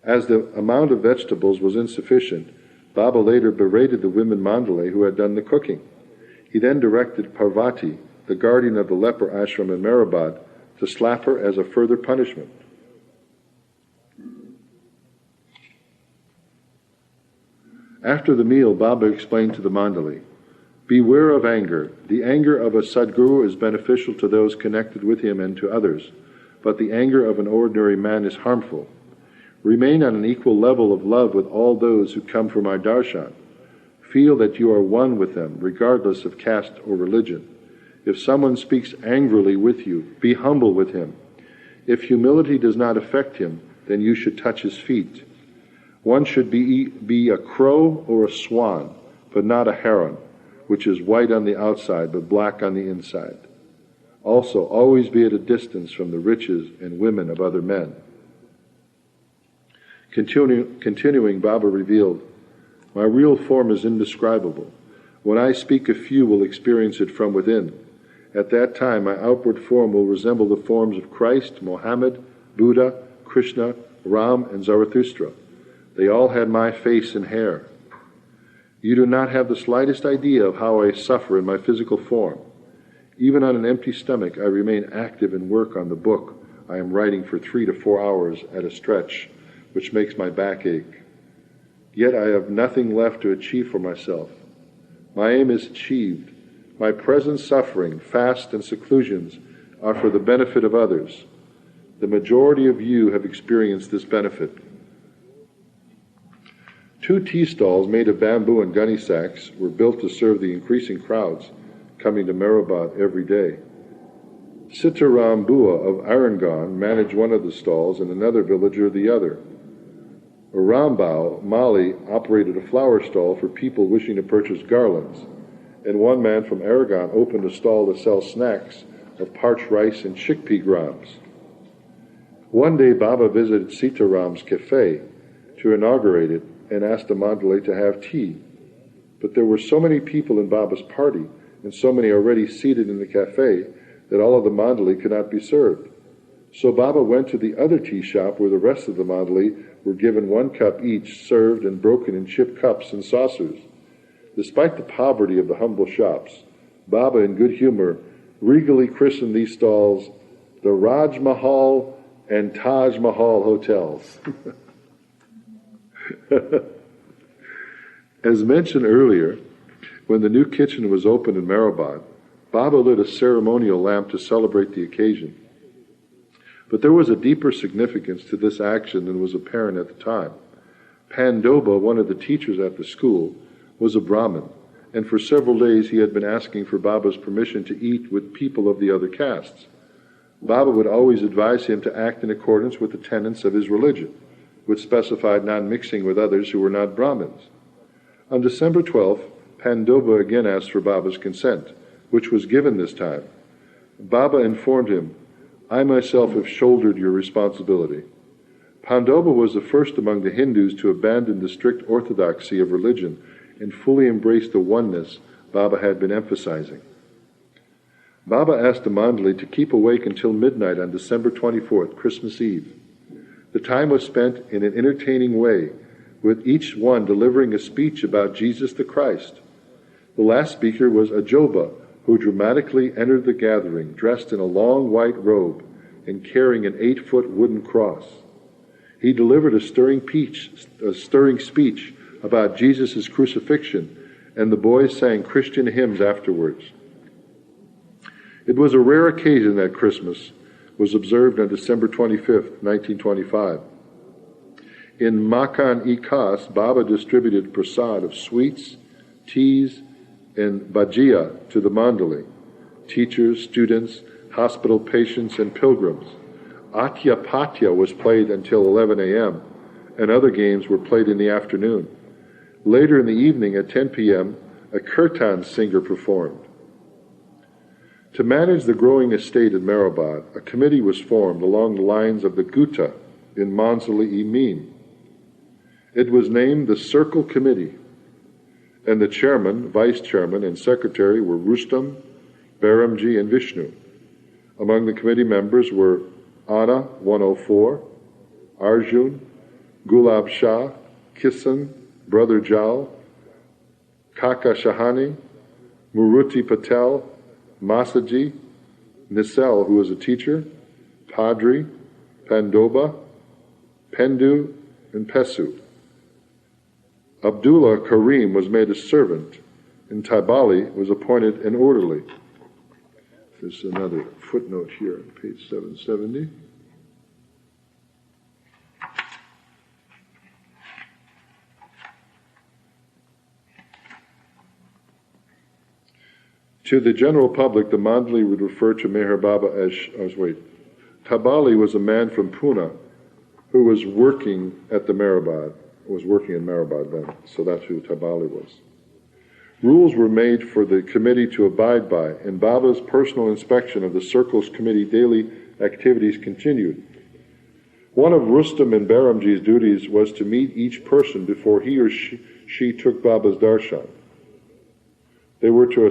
As the amount of vegetables was insufficient, Baba later berated the women mandali who had done the cooking. He then directed Parvati, the guardian of the leper ashram in Mehrabad, to slap her as a further punishment. After the meal, Baba explained to the mandali, beware of anger. The anger of a Sadguru is beneficial to those connected with him and to others, but the anger of an ordinary man is harmful. Remain on an equal level of love with all those who come from our darshan. Feel that you are one with them, regardless of caste or religion. If someone speaks angrily with you, be humble with him. If humility does not affect him, then you should touch his feet. One should be a crow or a swan, but not a heron, which is white on the outside but black on the inside. Also, always be at a distance from the riches and women of other men. Continuing, Baba revealed, my real form is indescribable. When I speak, a few will experience it from within. At that time, my outward form will resemble the forms of Christ, Mohammed, Buddha, Krishna, Ram, and Zarathustra. They all had my face and hair. You do not have the slightest idea of how I suffer in my physical form. Even on an empty stomach, I remain active and work on the book I am writing for 3 to 4 hours at a stretch, which makes my back ache. Yet I have nothing left to achieve for myself. My aim is achieved. My present suffering, fast, and seclusions are for the benefit of others. The majority of you have experienced this benefit. 2 tea stalls made of bamboo and gunny sacks were built to serve the increasing crowds coming to Mehrabad every day. Sitaram Bua of Arangan managed one of the stalls and another villager the other. Rambau Mali operated a flower stall for people wishing to purchase garlands, and one man from Aragon opened a stall to sell snacks of parched rice and chickpea grams. One day Baba visited Sitaram's cafe to inaugurate it and asked the mandali to have tea. But there were so many people in Baba's party and so many already seated in the cafe that all of the mandali could not be served. So Baba went to the other tea shop where the rest of the mandali were given 1 cup each, served and broken in chipped cups and saucers. Despite the poverty of the humble shops, Baba, in good humor, regally christened these stalls the Raj Mahal and Taj Mahal hotels. As mentioned earlier, when the new kitchen was opened in Mehrabad, Baba lit a ceremonial lamp to celebrate the occasion. But there was a deeper significance to this action than was apparent at the time. Pandoba, one of the teachers at the school, was a Brahmin, and for several days he had been asking for Baba's permission to eat with people of the other castes. Baba would always advise him to act in accordance with the tenets of his religion, which specified non-mixing with others who were not Brahmins. On December 12th, Pandoba again asked for Baba's consent, which was given this time. Baba informed him, I myself have shouldered your responsibility. Pandoba was the first among the Hindus to abandon the strict orthodoxy of religion and fully embrace the oneness Baba had been emphasizing. Baba asked the mandali to keep awake until midnight on December 24th, Christmas Eve. The time was spent in an entertaining way, with each one delivering a speech about Jesus the Christ. The last speaker was Ajoba, who dramatically entered the gathering, dressed in a long white robe and carrying an 8-foot wooden cross. He delivered a stirring speech about Jesus' crucifixion, and the boys sang Christian hymns afterwards. It was a rare occasion that Christmas was observed on December 25th, 1925. In Makan-i-Khas, Baba distributed prasad of sweets, teas, and bhajia to the mandali. teachers, students, hospital patients, and pilgrims. Atyapatya was played until 11 a.m., and other games were played in the afternoon. Later in the evening at 10 p.m., a kirtan singer performed. To manage the growing estate at Mehrabad, a committee was formed along the lines of the Gutta in Mandali. It was named the Circle Committee, and the chairman, vice chairman, and secretary were Rustam, Baramji, and Vishnu. Among the committee members were Anna, 104, Arjun, Gulab Shah, Kisan, Brother Jal, Kaka Shahani, Muruti Patel, Masaji, Nisel, who was a teacher, Padri, Pandoba, Pendu, and Pesu. Abdullah Karim was made a servant, and Taibali was appointed an orderly. There's another footnote here on page 770. To the general public, the mandali would refer to Meher Baba as... Taibali was a man from Pune who was working at the Mehrabad, was working in Mehrabad then, so that's who Taibali was. Rules were made for the committee to abide by, and Baba's personal inspection of the Circle's committee daily activities continued. One of Rustam and Baramji's duties was to meet each person before he or she took Baba's darshan. They were to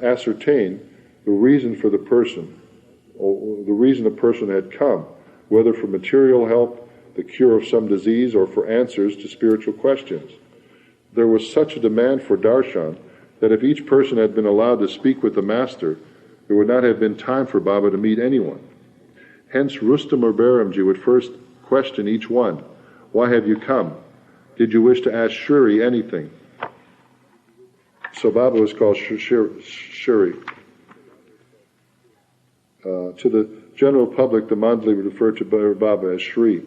ascertain the reason for the person, or the reason the person had come, whether for material help, the cure of some disease, or for answers to spiritual questions. There was such a demand for darshan that if each person had been allowed to speak with the master, there would not have been time for Baba to meet anyone. Hence, Rustam or Baramji would first question each one, "Why have you come? Did you wish to ask Shuri anything?" So Baba was called Shuri. To the general public, the mandali would refer to Baba as Shri,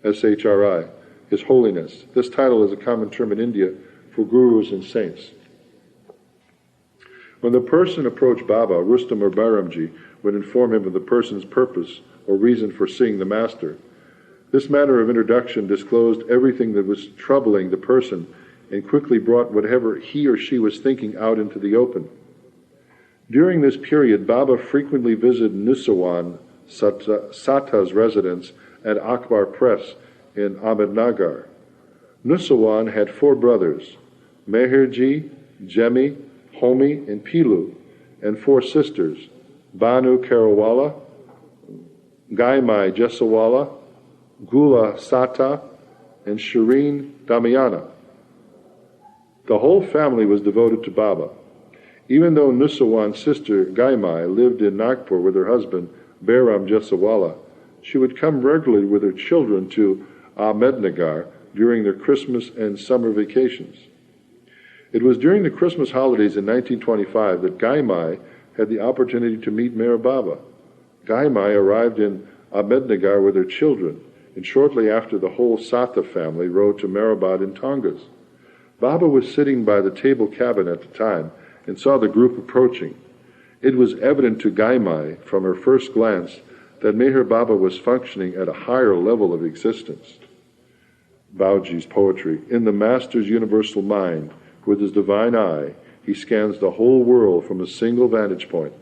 S-H-R-I, His Holiness. This title is a common term in India for gurus and saints. When the person approached Baba, Rustam or Baramji would inform him of the person's purpose or reason for seeing the master. This manner of introduction disclosed everything that was troubling the person and quickly brought whatever he or she was thinking out into the open. During this period, Baba frequently visited Nusawan Sata's residence at Akbar Press in Ahmednagar. Nusawan had 4 brothers, Meherji, Jemi, Homi, and Pilu, and 4 sisters, Banu Karawala, Gaimai Jesawala, Gula Sata, and Shireen Damayanna. The whole family was devoted to Baba. Even though Nusawan's sister Gaimai lived in Nagpur with her husband Bairam Jesawala, she would come regularly with her children to Ahmednagar during their Christmas and summer vacations. It was during the Christmas holidays in 1925 that Gaimai had the opportunity to meet Meher Baba. Gaimai arrived in Ahmednagar with her children, and shortly after the whole Sata family rode to Mehrabad in Tongas. Baba was sitting by the table cabin at the time and saw the group approaching. It was evident to Gaimai from her first glance that Meher Baba was functioning at a higher level of existence. Bauji's poetry, in the Master's universal mind, with his divine eye, he scans the whole world from a single vantage point.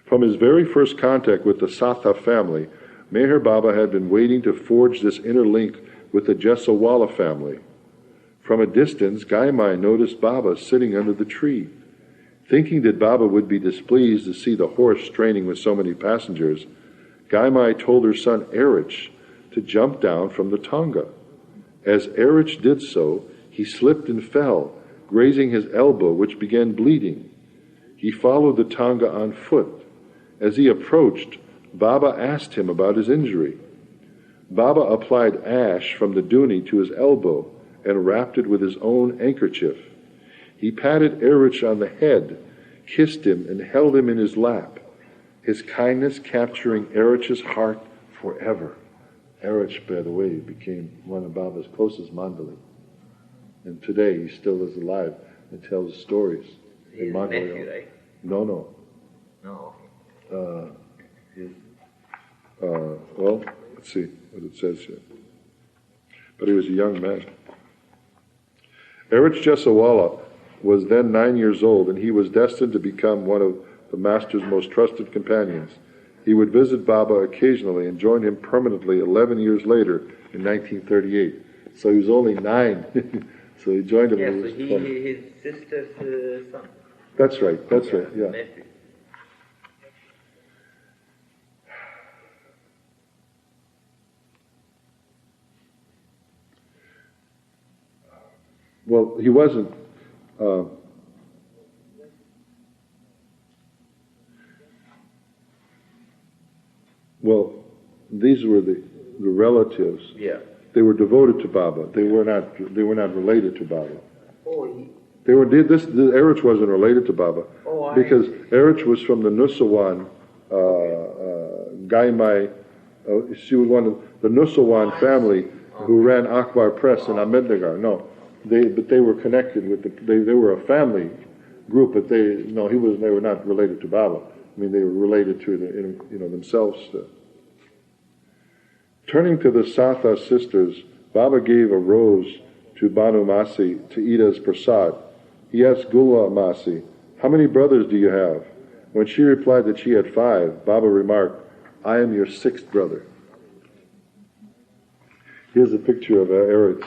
From his very first contact with the Satha family, Meher Baba had been waiting to forge this inner link with the Jesawala family. From a distance, Gaimai noticed Baba sitting under the tree. Thinking that Baba would be displeased to see the horse straining with so many passengers, Gaimai told her son Erich to jump down from the tonga. As Erich did so, he slipped and fell, grazing his elbow, which began bleeding. He followed the tonga on foot. As he approached, Baba asked him about his injury. Baba applied ash from the duni to his elbow and wrapped it with his own handkerchief. He patted Erich on the head, kissed him, and held him in his lap, his kindness capturing Erich's heart forever. Erich, by the way, became one of Baba's closest mandali. And today he still is alive and tells stories. He's nephew, right? No. No, Well, let's see what it says here. But he was a young man. Erich Jesawala was then 9 years old, and he was destined to become one of the Master's most trusted companions. He would visit Baba occasionally and joined him permanently 11 years later in 1938. So he was only 9. So he joined him when he was 20. His sister's son. That's right, yeah. Nephew. Well, he wasn't. Well, these were the relatives. Yeah. They were devoted to Baba. They were not related to Baba. Oh, They were. This Erich wasn't related to Baba because Erich was from the Nusawan, Gaimai. She was one of the Nusawan family who ran Akbar Press in Ahmednagar. No, but they were connected with they were a family group, but they were not related to Baba. I mean, they were related to themselves. Turning to the Satha sisters, Baba gave a rose to Banu Masi to eat as prasad. He asked Gula Masi, "How many brothers do you have?" When she replied that she had 5, Baba remarked, "I am your 6th brother." Here's a picture of Erich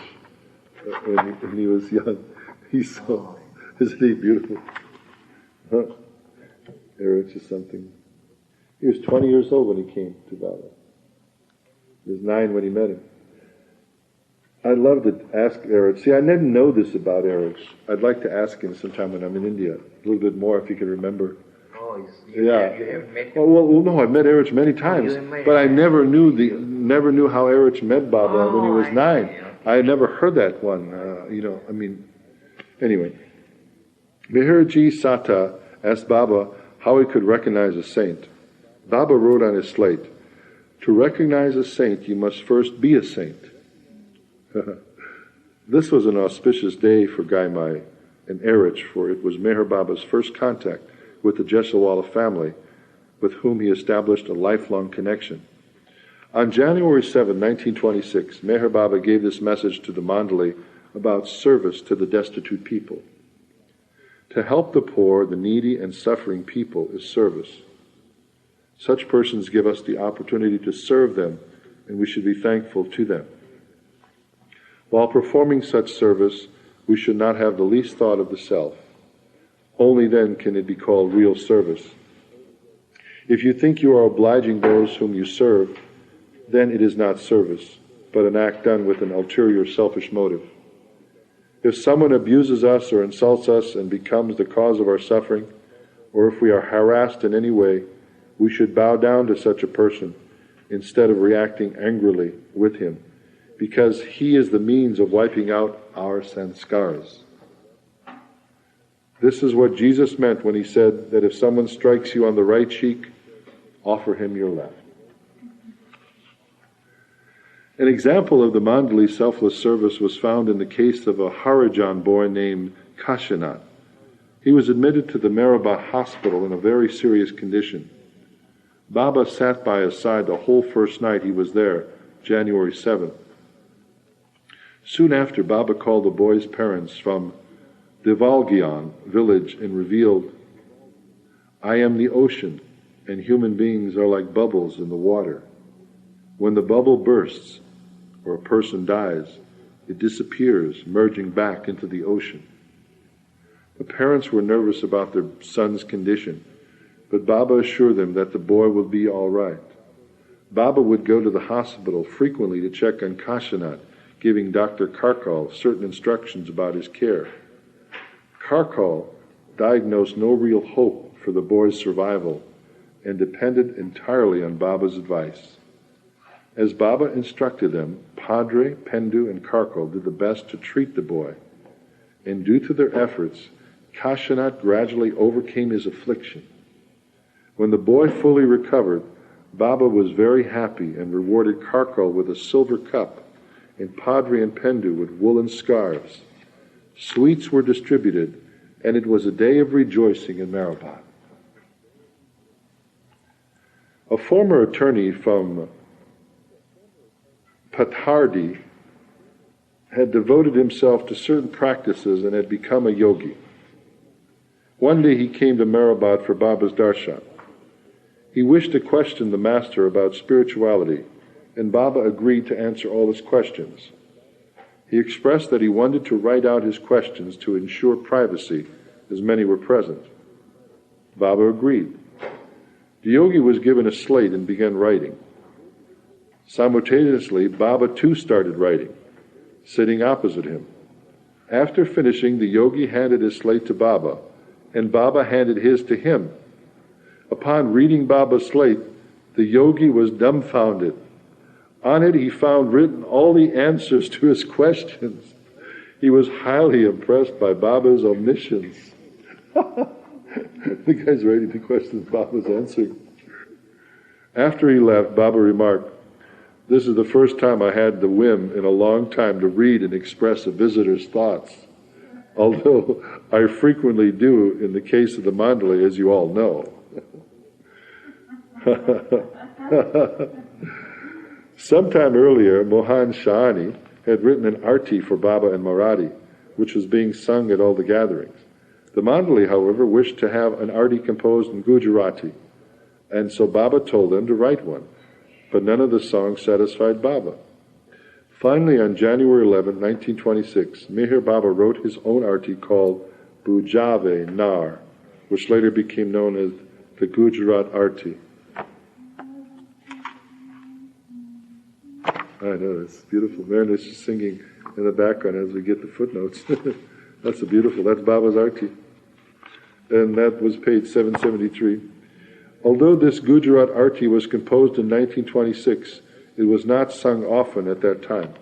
when he was young. He's so, isn't he beautiful? Huh? Erich is something. He was 20 years old when he came to Baba. He was 9 when he met him. I'd love to ask Erich. See, I didn't know this about Erich. I'd like to ask him sometime when I'm in India a little bit more if he could remember. Oh, You have met him? Well, no, I've met Erich many times, but I never knew how Erich met Baba when he was 9. I had never heard that one. Anyway. Mihirji Sata asked Baba how he could recognize a saint. Baba wrote on his slate, "To recognize a saint, you must first be a saint." This was an auspicious day for Gaimai and Erich, for it was Meher Baba's first contact with the Jesawala family, with whom he established a lifelong connection. On January 7, 1926, Meher Baba gave this message to the mandali about service to the destitute people. To help the poor, the needy, and suffering people is service. Such persons give us the opportunity to serve them, and we should be thankful to them. While performing such service, we should not have the least thought of the self. Only then can it be called real service. If you think you are obliging those whom you serve, then it is not service, but an act done with an ulterior selfish motive. If someone abuses us or insults us and becomes the cause of our suffering, or if we are harassed in any way, we should bow down to such a person instead of reacting angrily with him, because he is the means of wiping out our sanskars. This is what Jesus meant when he said that if someone strikes you on the right cheek, offer him your left. An example of the mandali selfless service was found in the case of a Harijan boy named Kashinath. He was admitted to the Meribah hospital in a very serious condition. Baba sat by his side the whole first night he was there, January 7th. Soon after, Baba called the boy's parents from Devalgyan village and revealed, "I am the ocean, and human beings are like bubbles in the water. When the bubble bursts, or a person dies, it disappears, merging back into the ocean." The parents were nervous about their son's condition, but Baba assured them that the boy will be all right. Baba would go to the hospital frequently to check on Kashinath, giving Dr. Karkal certain instructions about his care. Karkal diagnosed no real hope for the boy's survival and depended entirely on Baba's advice. As Baba instructed them, Padre, Pendu, and Karkal did the best to treat the boy, and due to their efforts, Kashinath gradually overcame his affliction. When the boy fully recovered, Baba was very happy and rewarded Karkal with a silver cup and Padre and Pendu with woolen scarves. Sweets were distributed, and it was a day of rejoicing in Meribah. A former attorney from Pathardi had devoted himself to certain practices and had become a yogi. One day he came to Mehrabad for Baba's darshan. He wished to question the master about spirituality, and Baba agreed to answer all his questions. He expressed that he wanted to write out his questions to ensure privacy, as many were present. Baba agreed. The yogi was given a slate and began writing. Simultaneously, Baba too started writing, sitting opposite him. After finishing, the yogi handed his slate to Baba, and Baba handed his to him. Upon reading Baba's slate, the yogi was dumbfounded. On it he found written all the answers to his questions. He was highly impressed by Baba's omniscience. The guy's writing the questions, Baba's answering. After he left, Baba remarked, "This is the first time I had the whim in a long time to read and express a visitor's thoughts, although I frequently do in the case of the mandali, as you all know." Sometime earlier, Mohan Shahani had written an arti for Baba in Marathi, which was being sung at all the gatherings. The mandali, however, wished to have an arti composed in Gujarati, and so Baba told them to write one, but none of the songs satisfied Baba. Finally, on January 11, 1926, Meher Baba wrote his own arti called Bujave Nar, which later became known as the Gujarat Arti. I know, it's beautiful. Marin's just singing in the background as we get the footnotes. That's that's Baba's arti. And that was page 773. Although this Gujarat arti was composed in 1926, it was not sung often at that time.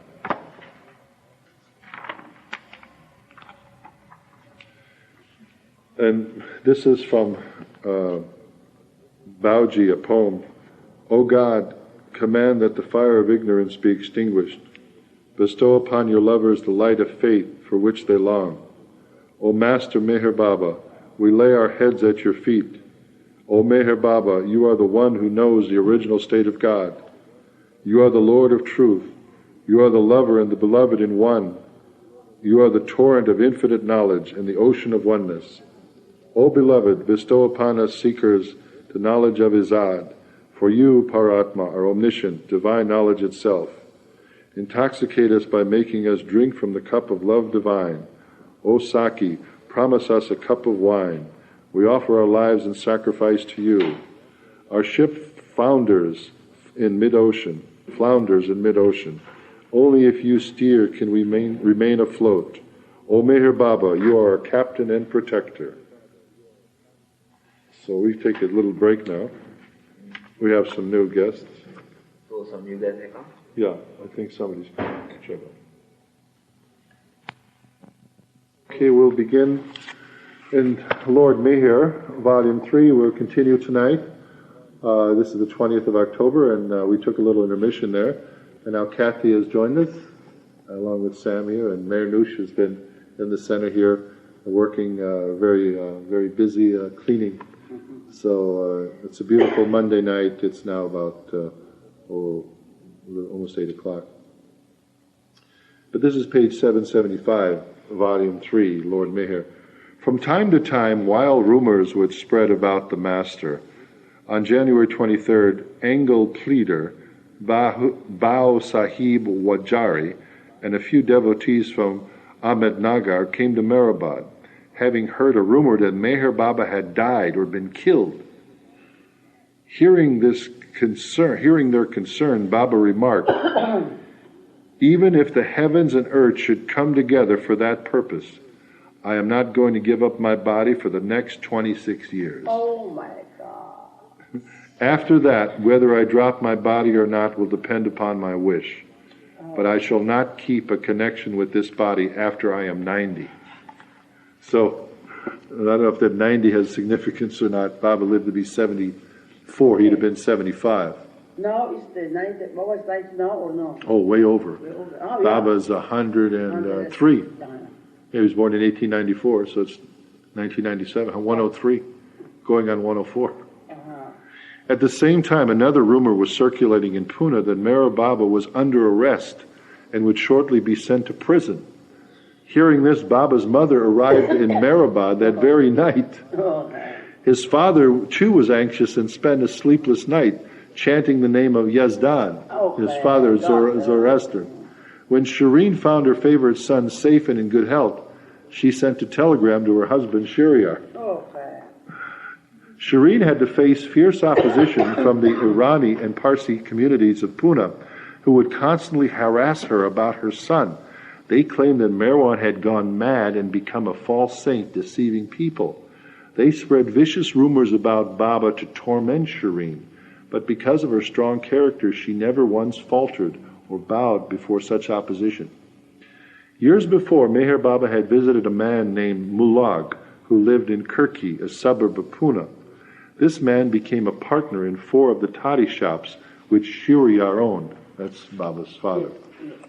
And this is from Bauji, a poem. O God, command that the fire of ignorance be extinguished. Bestow upon your lovers the light of faith for which they long. O Master Meher Baba, we lay our heads at your feet. O Meher Baba, you are the one who knows the original state of God. You are the Lord of truth. You are the lover and the beloved in one. You are the torrent of infinite knowledge and the ocean of oneness. O beloved, bestow upon us seekers the knowledge of Izad. For you, Paratma, are omniscient, divine knowledge itself. Intoxicate us by making us drink from the cup of love divine. O Saki, promise us a cup of wine. We offer our lives in sacrifice to you. Our ship flounders in mid-ocean. Only if you steer can we remain afloat. O Meher Baba, you are our captain and protector. So we take a little break now. We have some new guests. So some new guys may come? Yeah, I think somebody's coming. Check out. Okay, we'll begin in Lord Meher, Volume 3. We'll continue tonight. This is the 20th of October, and we took a little intermission there. And now Kathy has joined us, along with Samia, and Mayor Noosh has been in the center here, working very busy cleaning. So it's a beautiful Monday night. It's now about almost 8 o'clock. But this is page 775, Volume 3, Lord Meher. From time to time, wild rumors would spread about the Master. On January 23rd, Angle Pleader, Bao Sahib Wajari, and a few devotees from Ahmednagar came to Mehrabad, having heard a rumor that Meher Baba had died or been killed. Hearing their concern, Baba remarked, "Even if the heavens and earth should come together for that purpose, I am not going to give up my body for the next 26 years. Oh my God. After that, whether I drop my body or not will depend upon my wish. But I shall not keep a connection with this body after I am 90. So, I don't know if that 90 has significance or not. Baba lived to be 74. He'd have been 75. Now is the 90, what was 90 now or no? Oh, way over. Way over. Oh, Baba's 103. He was born in 1894, so it's 1997, 103, going on 104. At the same time, another rumor was circulating in Pune that Meher Baba was under arrest and would shortly be sent to prison. Hearing this, Baba's mother arrived in Mehrabad that very night. His father, too, was anxious and spent a sleepless night chanting the name of Yazdan, his father, Zoroaster. When Shireen found her favorite son safe and in good health, she sent a telegram to her husband, Shariat. Shireen had to face fierce opposition from the Irani and Parsi communities of Pune, who would constantly harass her about her son. They claimed that Merwan had gone mad and become a false saint, deceiving people. They spread vicious rumors about Baba to torment Shireen, but because of her strong character, she never once faltered or bowed before such opposition. Years before, Meher Baba had visited a man named Mulag, who lived in Kirki, a suburb of Pune. This man became a partner in 4 of the toddy shops which Shariat owned. That's Baba's father.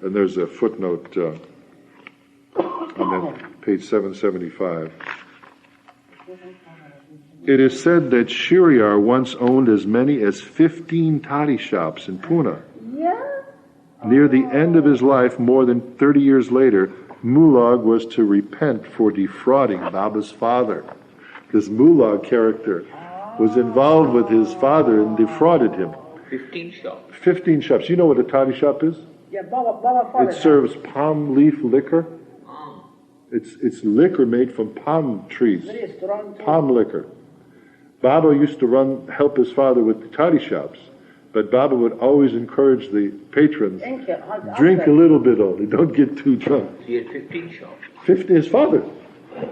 And there's a footnote on that page 775. It is said that Shariat once owned as many as 15 toddy shops in Pune. Near the end of his life, more than 30 years later, Mulag was to repent for defrauding Baba's father. This Mulag character was involved with his father and defrauded him. 15 shops. 15 shops. You know what a toddy shop is? Yeah, Baba It serves palm leaf liquor. It's liquor made from palm trees. Very strong. Palm liquor. Baba used to help his father with the toddy shops, but Baba would always encourage the patrons, drink a little bit only, don't get too drunk. He had 15 shops. 50, his father.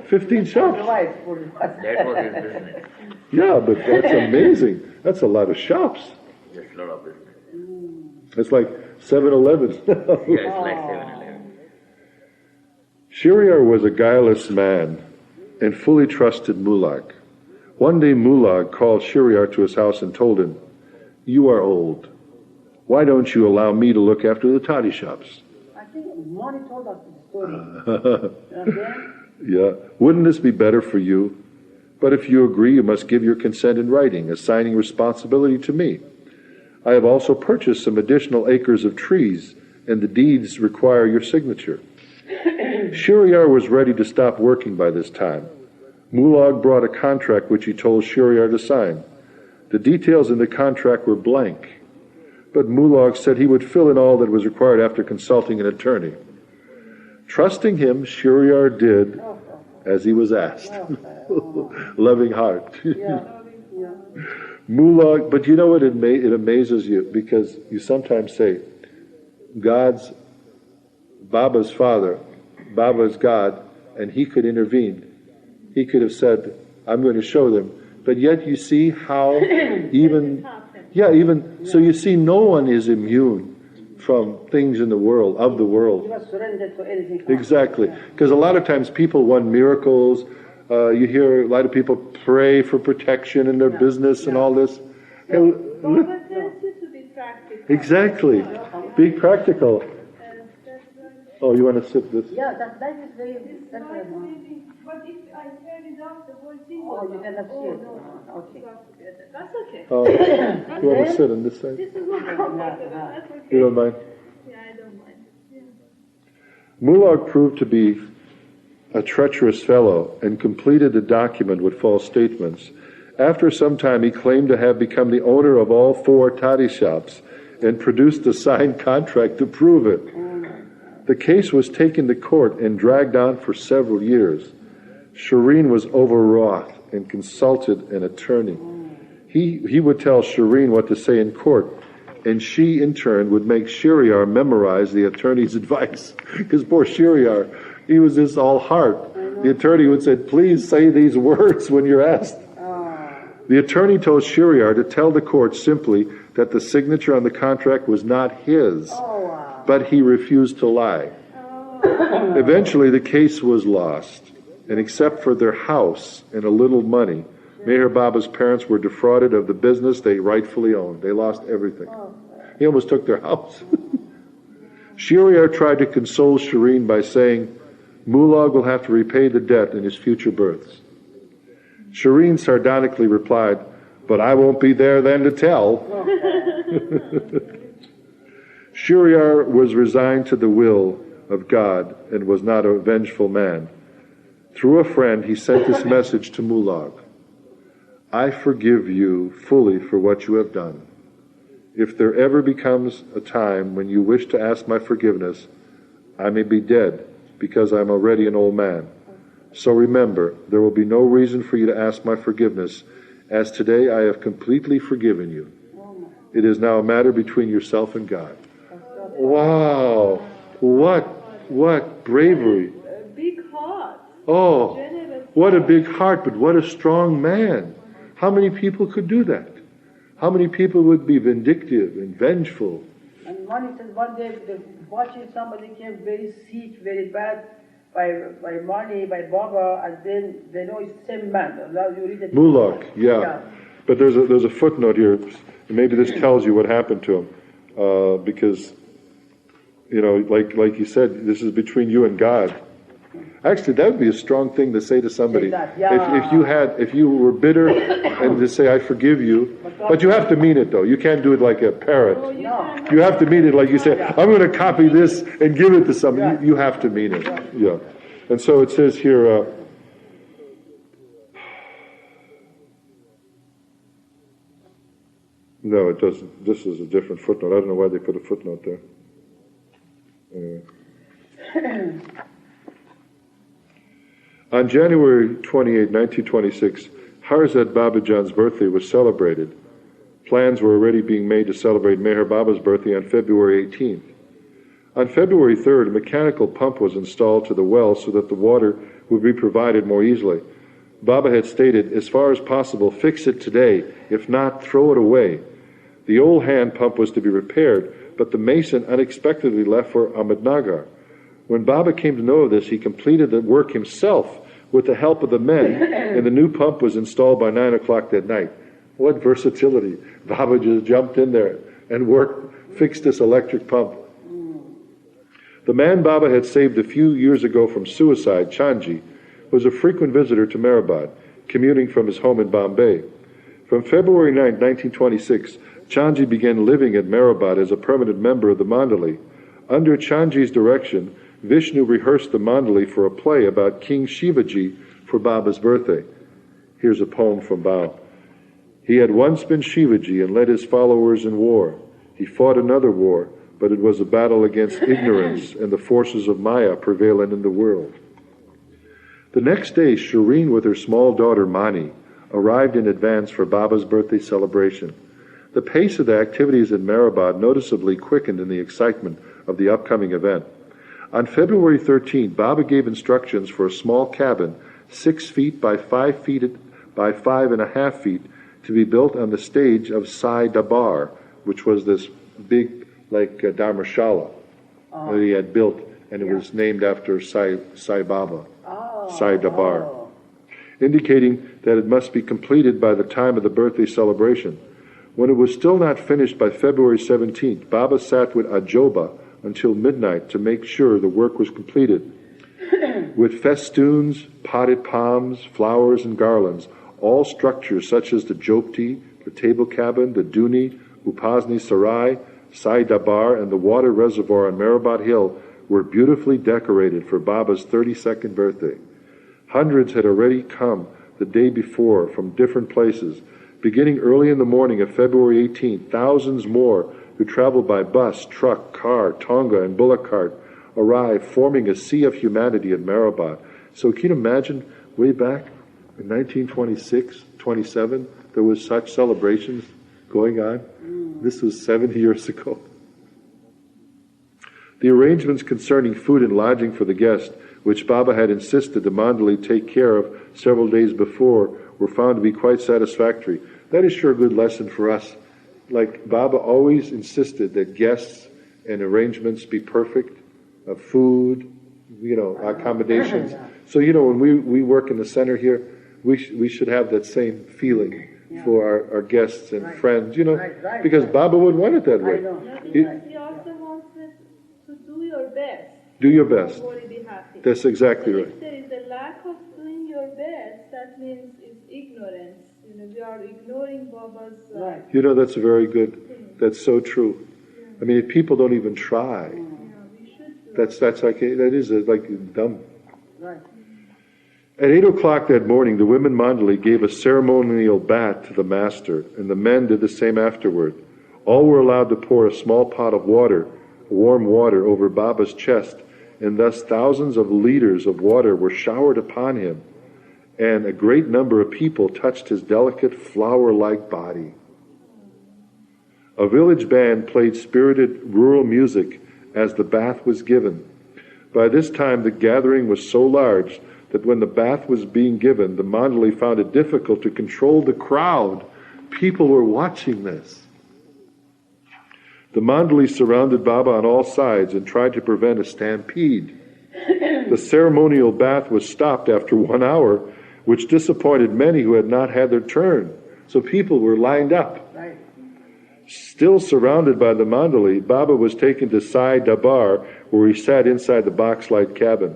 15 shops. That was his business. Yeah, but that's amazing. That's a lot of shops. Just a lot of business. It's like 7-Eleven. Yeah, it's like 7-Eleven. Shariat was a guileless man and fully trusted Mulag. One day Mulag called Shariat to his house and told him, "You are old. Why don't you allow me to look after the toddy shops?" I think Moni told us the story. Yeah. Wouldn't this be better for you? But if you agree, you must give your consent in writing, assigning responsibility to me. I have also purchased some additional acres of trees, and the deeds require your signature. Shariat was ready to stop working by this time. Mulag brought a contract which he told Shariat to sign. The details in the contract were blank, but Mulag said he would fill in all that was required after consulting an attorney. Trusting him, Shariat did as he was asked. Loving heart. Mulag, but you know what, it amazes you, because you sometimes say, Baba's father, Baba is God, and he could intervene. He could have said, I'm going to show them. But yet you see how so you see no one is immune from things in the world, of the world. You must surrender to anything. Exactly. Because a lot of times people want miracles. You hear a lot of people pray for protection in their business and all this. Baba tells you to be practical. Exactly. Be practical. Oh, you want to sit this? Yeah, that is very Maybe, but if I turn it off, the whole thing Oh, will you cannot see it. no. Okay. That's okay. Oh, you want to sit on this side? This is not complicated. That's okay. You don't mind? Yeah, I don't mind. Yeah. Mulag proved to be a treacherous fellow and completed the document with false statements. After some time, he claimed to have become the owner of all 4 toddy shops and produced a signed contract to prove it. The case was taken to court and dragged on for several years. Shireen was overwrought and consulted an attorney. He would tell Shireen what to say in court, and she, in turn, would make Shariat memorize the attorney's advice. Because poor Shariat, he was just all heart. The attorney would say, please say these words when you're asked. The attorney told Shariat to tell the court simply that the signature on the contract was not his, but he refused to lie. Eventually, the case was lost, and except for their house and a little money, Meher Baba's parents were defrauded of the business they rightfully owned. They lost everything. He almost took their house. Shariat tried to console Shireen by saying, Mulag will have to repay the debt in his future births. Shireen sardonically replied, but I won't be there then to tell. Shariat was resigned to the will of God and was not a vengeful man. Through a friend, he sent this message to Mulak: I forgive you fully for what you have done. If there ever becomes a time when you wish to ask my forgiveness, I may be dead because I'm already an old man. So remember, there will be no reason for you to ask my forgiveness, as today I have completely forgiven you. It is now a matter between yourself and God. Wow! What bravery! Big heart. Oh, Generous what a heart. big heart, but what a strong man. How many people could do that? How many people would be vindictive and vengeful? And one day, watching somebody came very sick, very bad, by money, by Baba, and then they know it's the same man. Now you read it. Mulak, yeah. But there's a footnote here. Maybe this tells you what happened to him, because like you said, this is between you and God. Actually, that would be a strong thing to say to somebody. If you were bitter and to say I forgive you, but you have to mean it though. You can't do it like a parrot. You have to mean it like you say, I'm going to copy this and give it to somebody. You have to mean it. Yeah. And so it says here. No, it doesn't. This is a different footnote. I don't know why they put a footnote there. Anyway. On January 28, 1926, Harzad Babajan's birthday was celebrated. Plans were already being made to celebrate Meher Baba's birthday on February 18th. On February 3rd, a mechanical pump was installed to the well so that the water would be provided more easily. Baba had stated, as far as possible, fix it today. If not, throw it away. The old hand pump was to be repaired, but the mason unexpectedly left for Ahmednagar. When Baba came to know of this, he completed the work himself with the help of the men, and the new pump was installed by 9 o'clock that night. What versatility. Baba just jumped in there and fixed this electric pump. The man Baba had saved a few years ago from suicide, Chanji, was a frequent visitor to Mehrabad, commuting from his home in Bombay. From February 9, 1926, Chanji began living at Mehrabad as a permanent member of the mandali. Under Chanji's direction, Vishnu rehearsed the mandali for a play about King Shivaji for Baba's birthday. Here's a poem from Baba. He had once been Shivaji and led his followers in war. He fought another war, but it was a battle against ignorance and the forces of Maya prevalent in the world. The next day, Shireen with her small daughter Mani arrived in advance for Baba's birthday celebration. The pace of the activities in Mehrabad noticeably quickened in the excitement of the upcoming event. On February 13th, Baba gave instructions for a small cabin, 6 feet by 5 feet by 5.5 feet, to be built on the stage of Sai Dabar, which was this big, dharmashala that he had built, and it was named after Sai Baba, Sai Dabar, indicating that it must be completed by the time of the birthday celebration. When it was still not finished by February 17th, Baba sat with Ajoba until midnight to make sure the work was completed. With festoons, potted palms, flowers, and garlands, all structures such as the Jopti, the table cabin, the Duni, Upasni Sarai, Sai Dabar, and the water reservoir on Mehrabad Hill were beautifully decorated for Baba's 32nd birthday. Hundreds had already come the day before from different places. Beginning early in the morning of February 18th, thousands more who traveled by bus, truck, car, tonga, and bullock cart arrived, forming a sea of humanity at Mehrabad. So can you imagine, way back in 1926, 27, there was such celebrations going on? This was 70 years ago. The arrangements concerning food and lodging for the guests, which Baba had insisted the mandali take care of several days before, were found to be quite satisfactory. That is sure a good lesson for us. Like Baba always insisted that guests and arrangements be perfect, food, accommodations. So, when we work in the center here, we should have that same feeling for our guests and friends, because Baba would want it that way. He also wants to do your best. Do your best. Be happy. That's exactly right. If there is a lack of doing your best, that means it's ignorance. we are ignoring Baba's. Right. You know, that's very good. That's so true. I mean, if people don't even try, We should. that's like, that is like dumb. Right. At 8 o'clock that morning, the women mandali gave a ceremonial bath to the master, and the men did the same afterward. All were allowed to pour a small pot of water, warm water, over Baba's chest, and thus thousands of liters of water were showered upon him, and a great number of people touched his delicate flower-like body. A village band played spirited rural music as the bath was given. By this time, the gathering was so large that when the bath was being given, the mandali found it difficult to control the crowd. People were watching this. The mandali surrounded Baba on all sides and tried to prevent a stampede. The ceremonial bath was stopped after 1 hour, which disappointed many who had not had their turn. So people were lined up. Right. Still surrounded by the mandali, Baba was taken to Sai Dabar, where he sat inside the box-like cabin.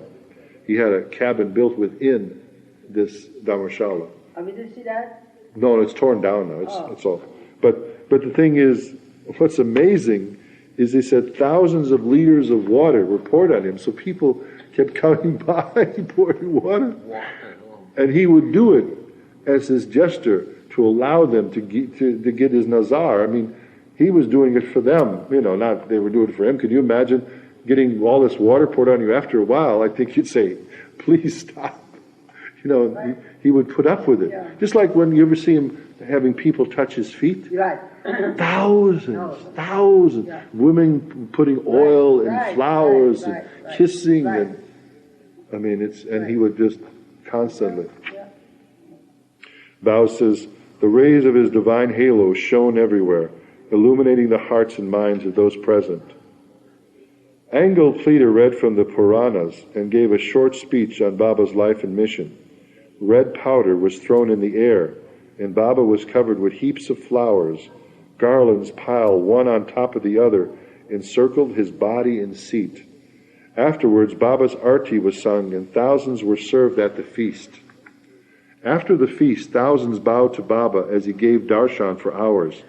He had a cabin built within this dharmashala. We didn't see that? No, it's torn down now. It's all. But the thing is, what's amazing is they said thousands of liters of water were poured on him. So people kept coming by, pouring water. And he would do it as his gesture to allow them to get his nazar. I mean, he was doing it for them. You know, not they were doing it for him. Could you imagine getting all this water poured on you? After a while, I think you'd say, please stop. You know, Right. he would put up with it. Yeah. Just like when you ever see him having people touch his feet. Right. Thousands. Yeah. Women putting oil and flowers and right, kissing right. and I mean and he would just constantly. Yeah. Bao says, the rays of his divine halo shone everywhere, illuminating the hearts and minds of those present. Angle Pleader read from the Puranas and gave a short speech on Baba's life and mission. Red powder was thrown in the air, and Baba was covered with heaps of flowers. Garlands piled one on top of the other encircled his body and seat. Afterwards, Baba's arti was sung, and thousands were served at the feast. After the feast, thousands bowed to Baba as he gave darshan for hours.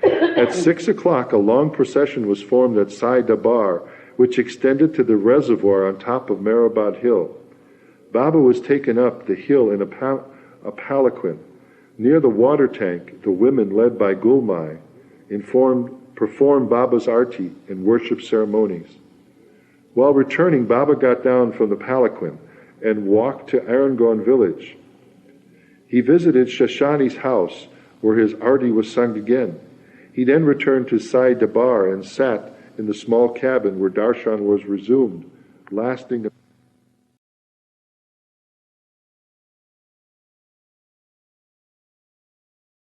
At 6 o'clock, a long procession was formed at Sai Dabar, which extended to the reservoir on top of Mehrabad Hill. Baba was taken up the hill in a palanquin. Near the water tank, the women, led by Gulmai, performed Baba's arti and worship ceremonies. While returning, Baba got down from the palanquin and walked to Arangon village. He visited Shashani's house, where his arti was sung again. He then returned to Sai Dabar and sat in the small cabin where darshan was resumed, lasting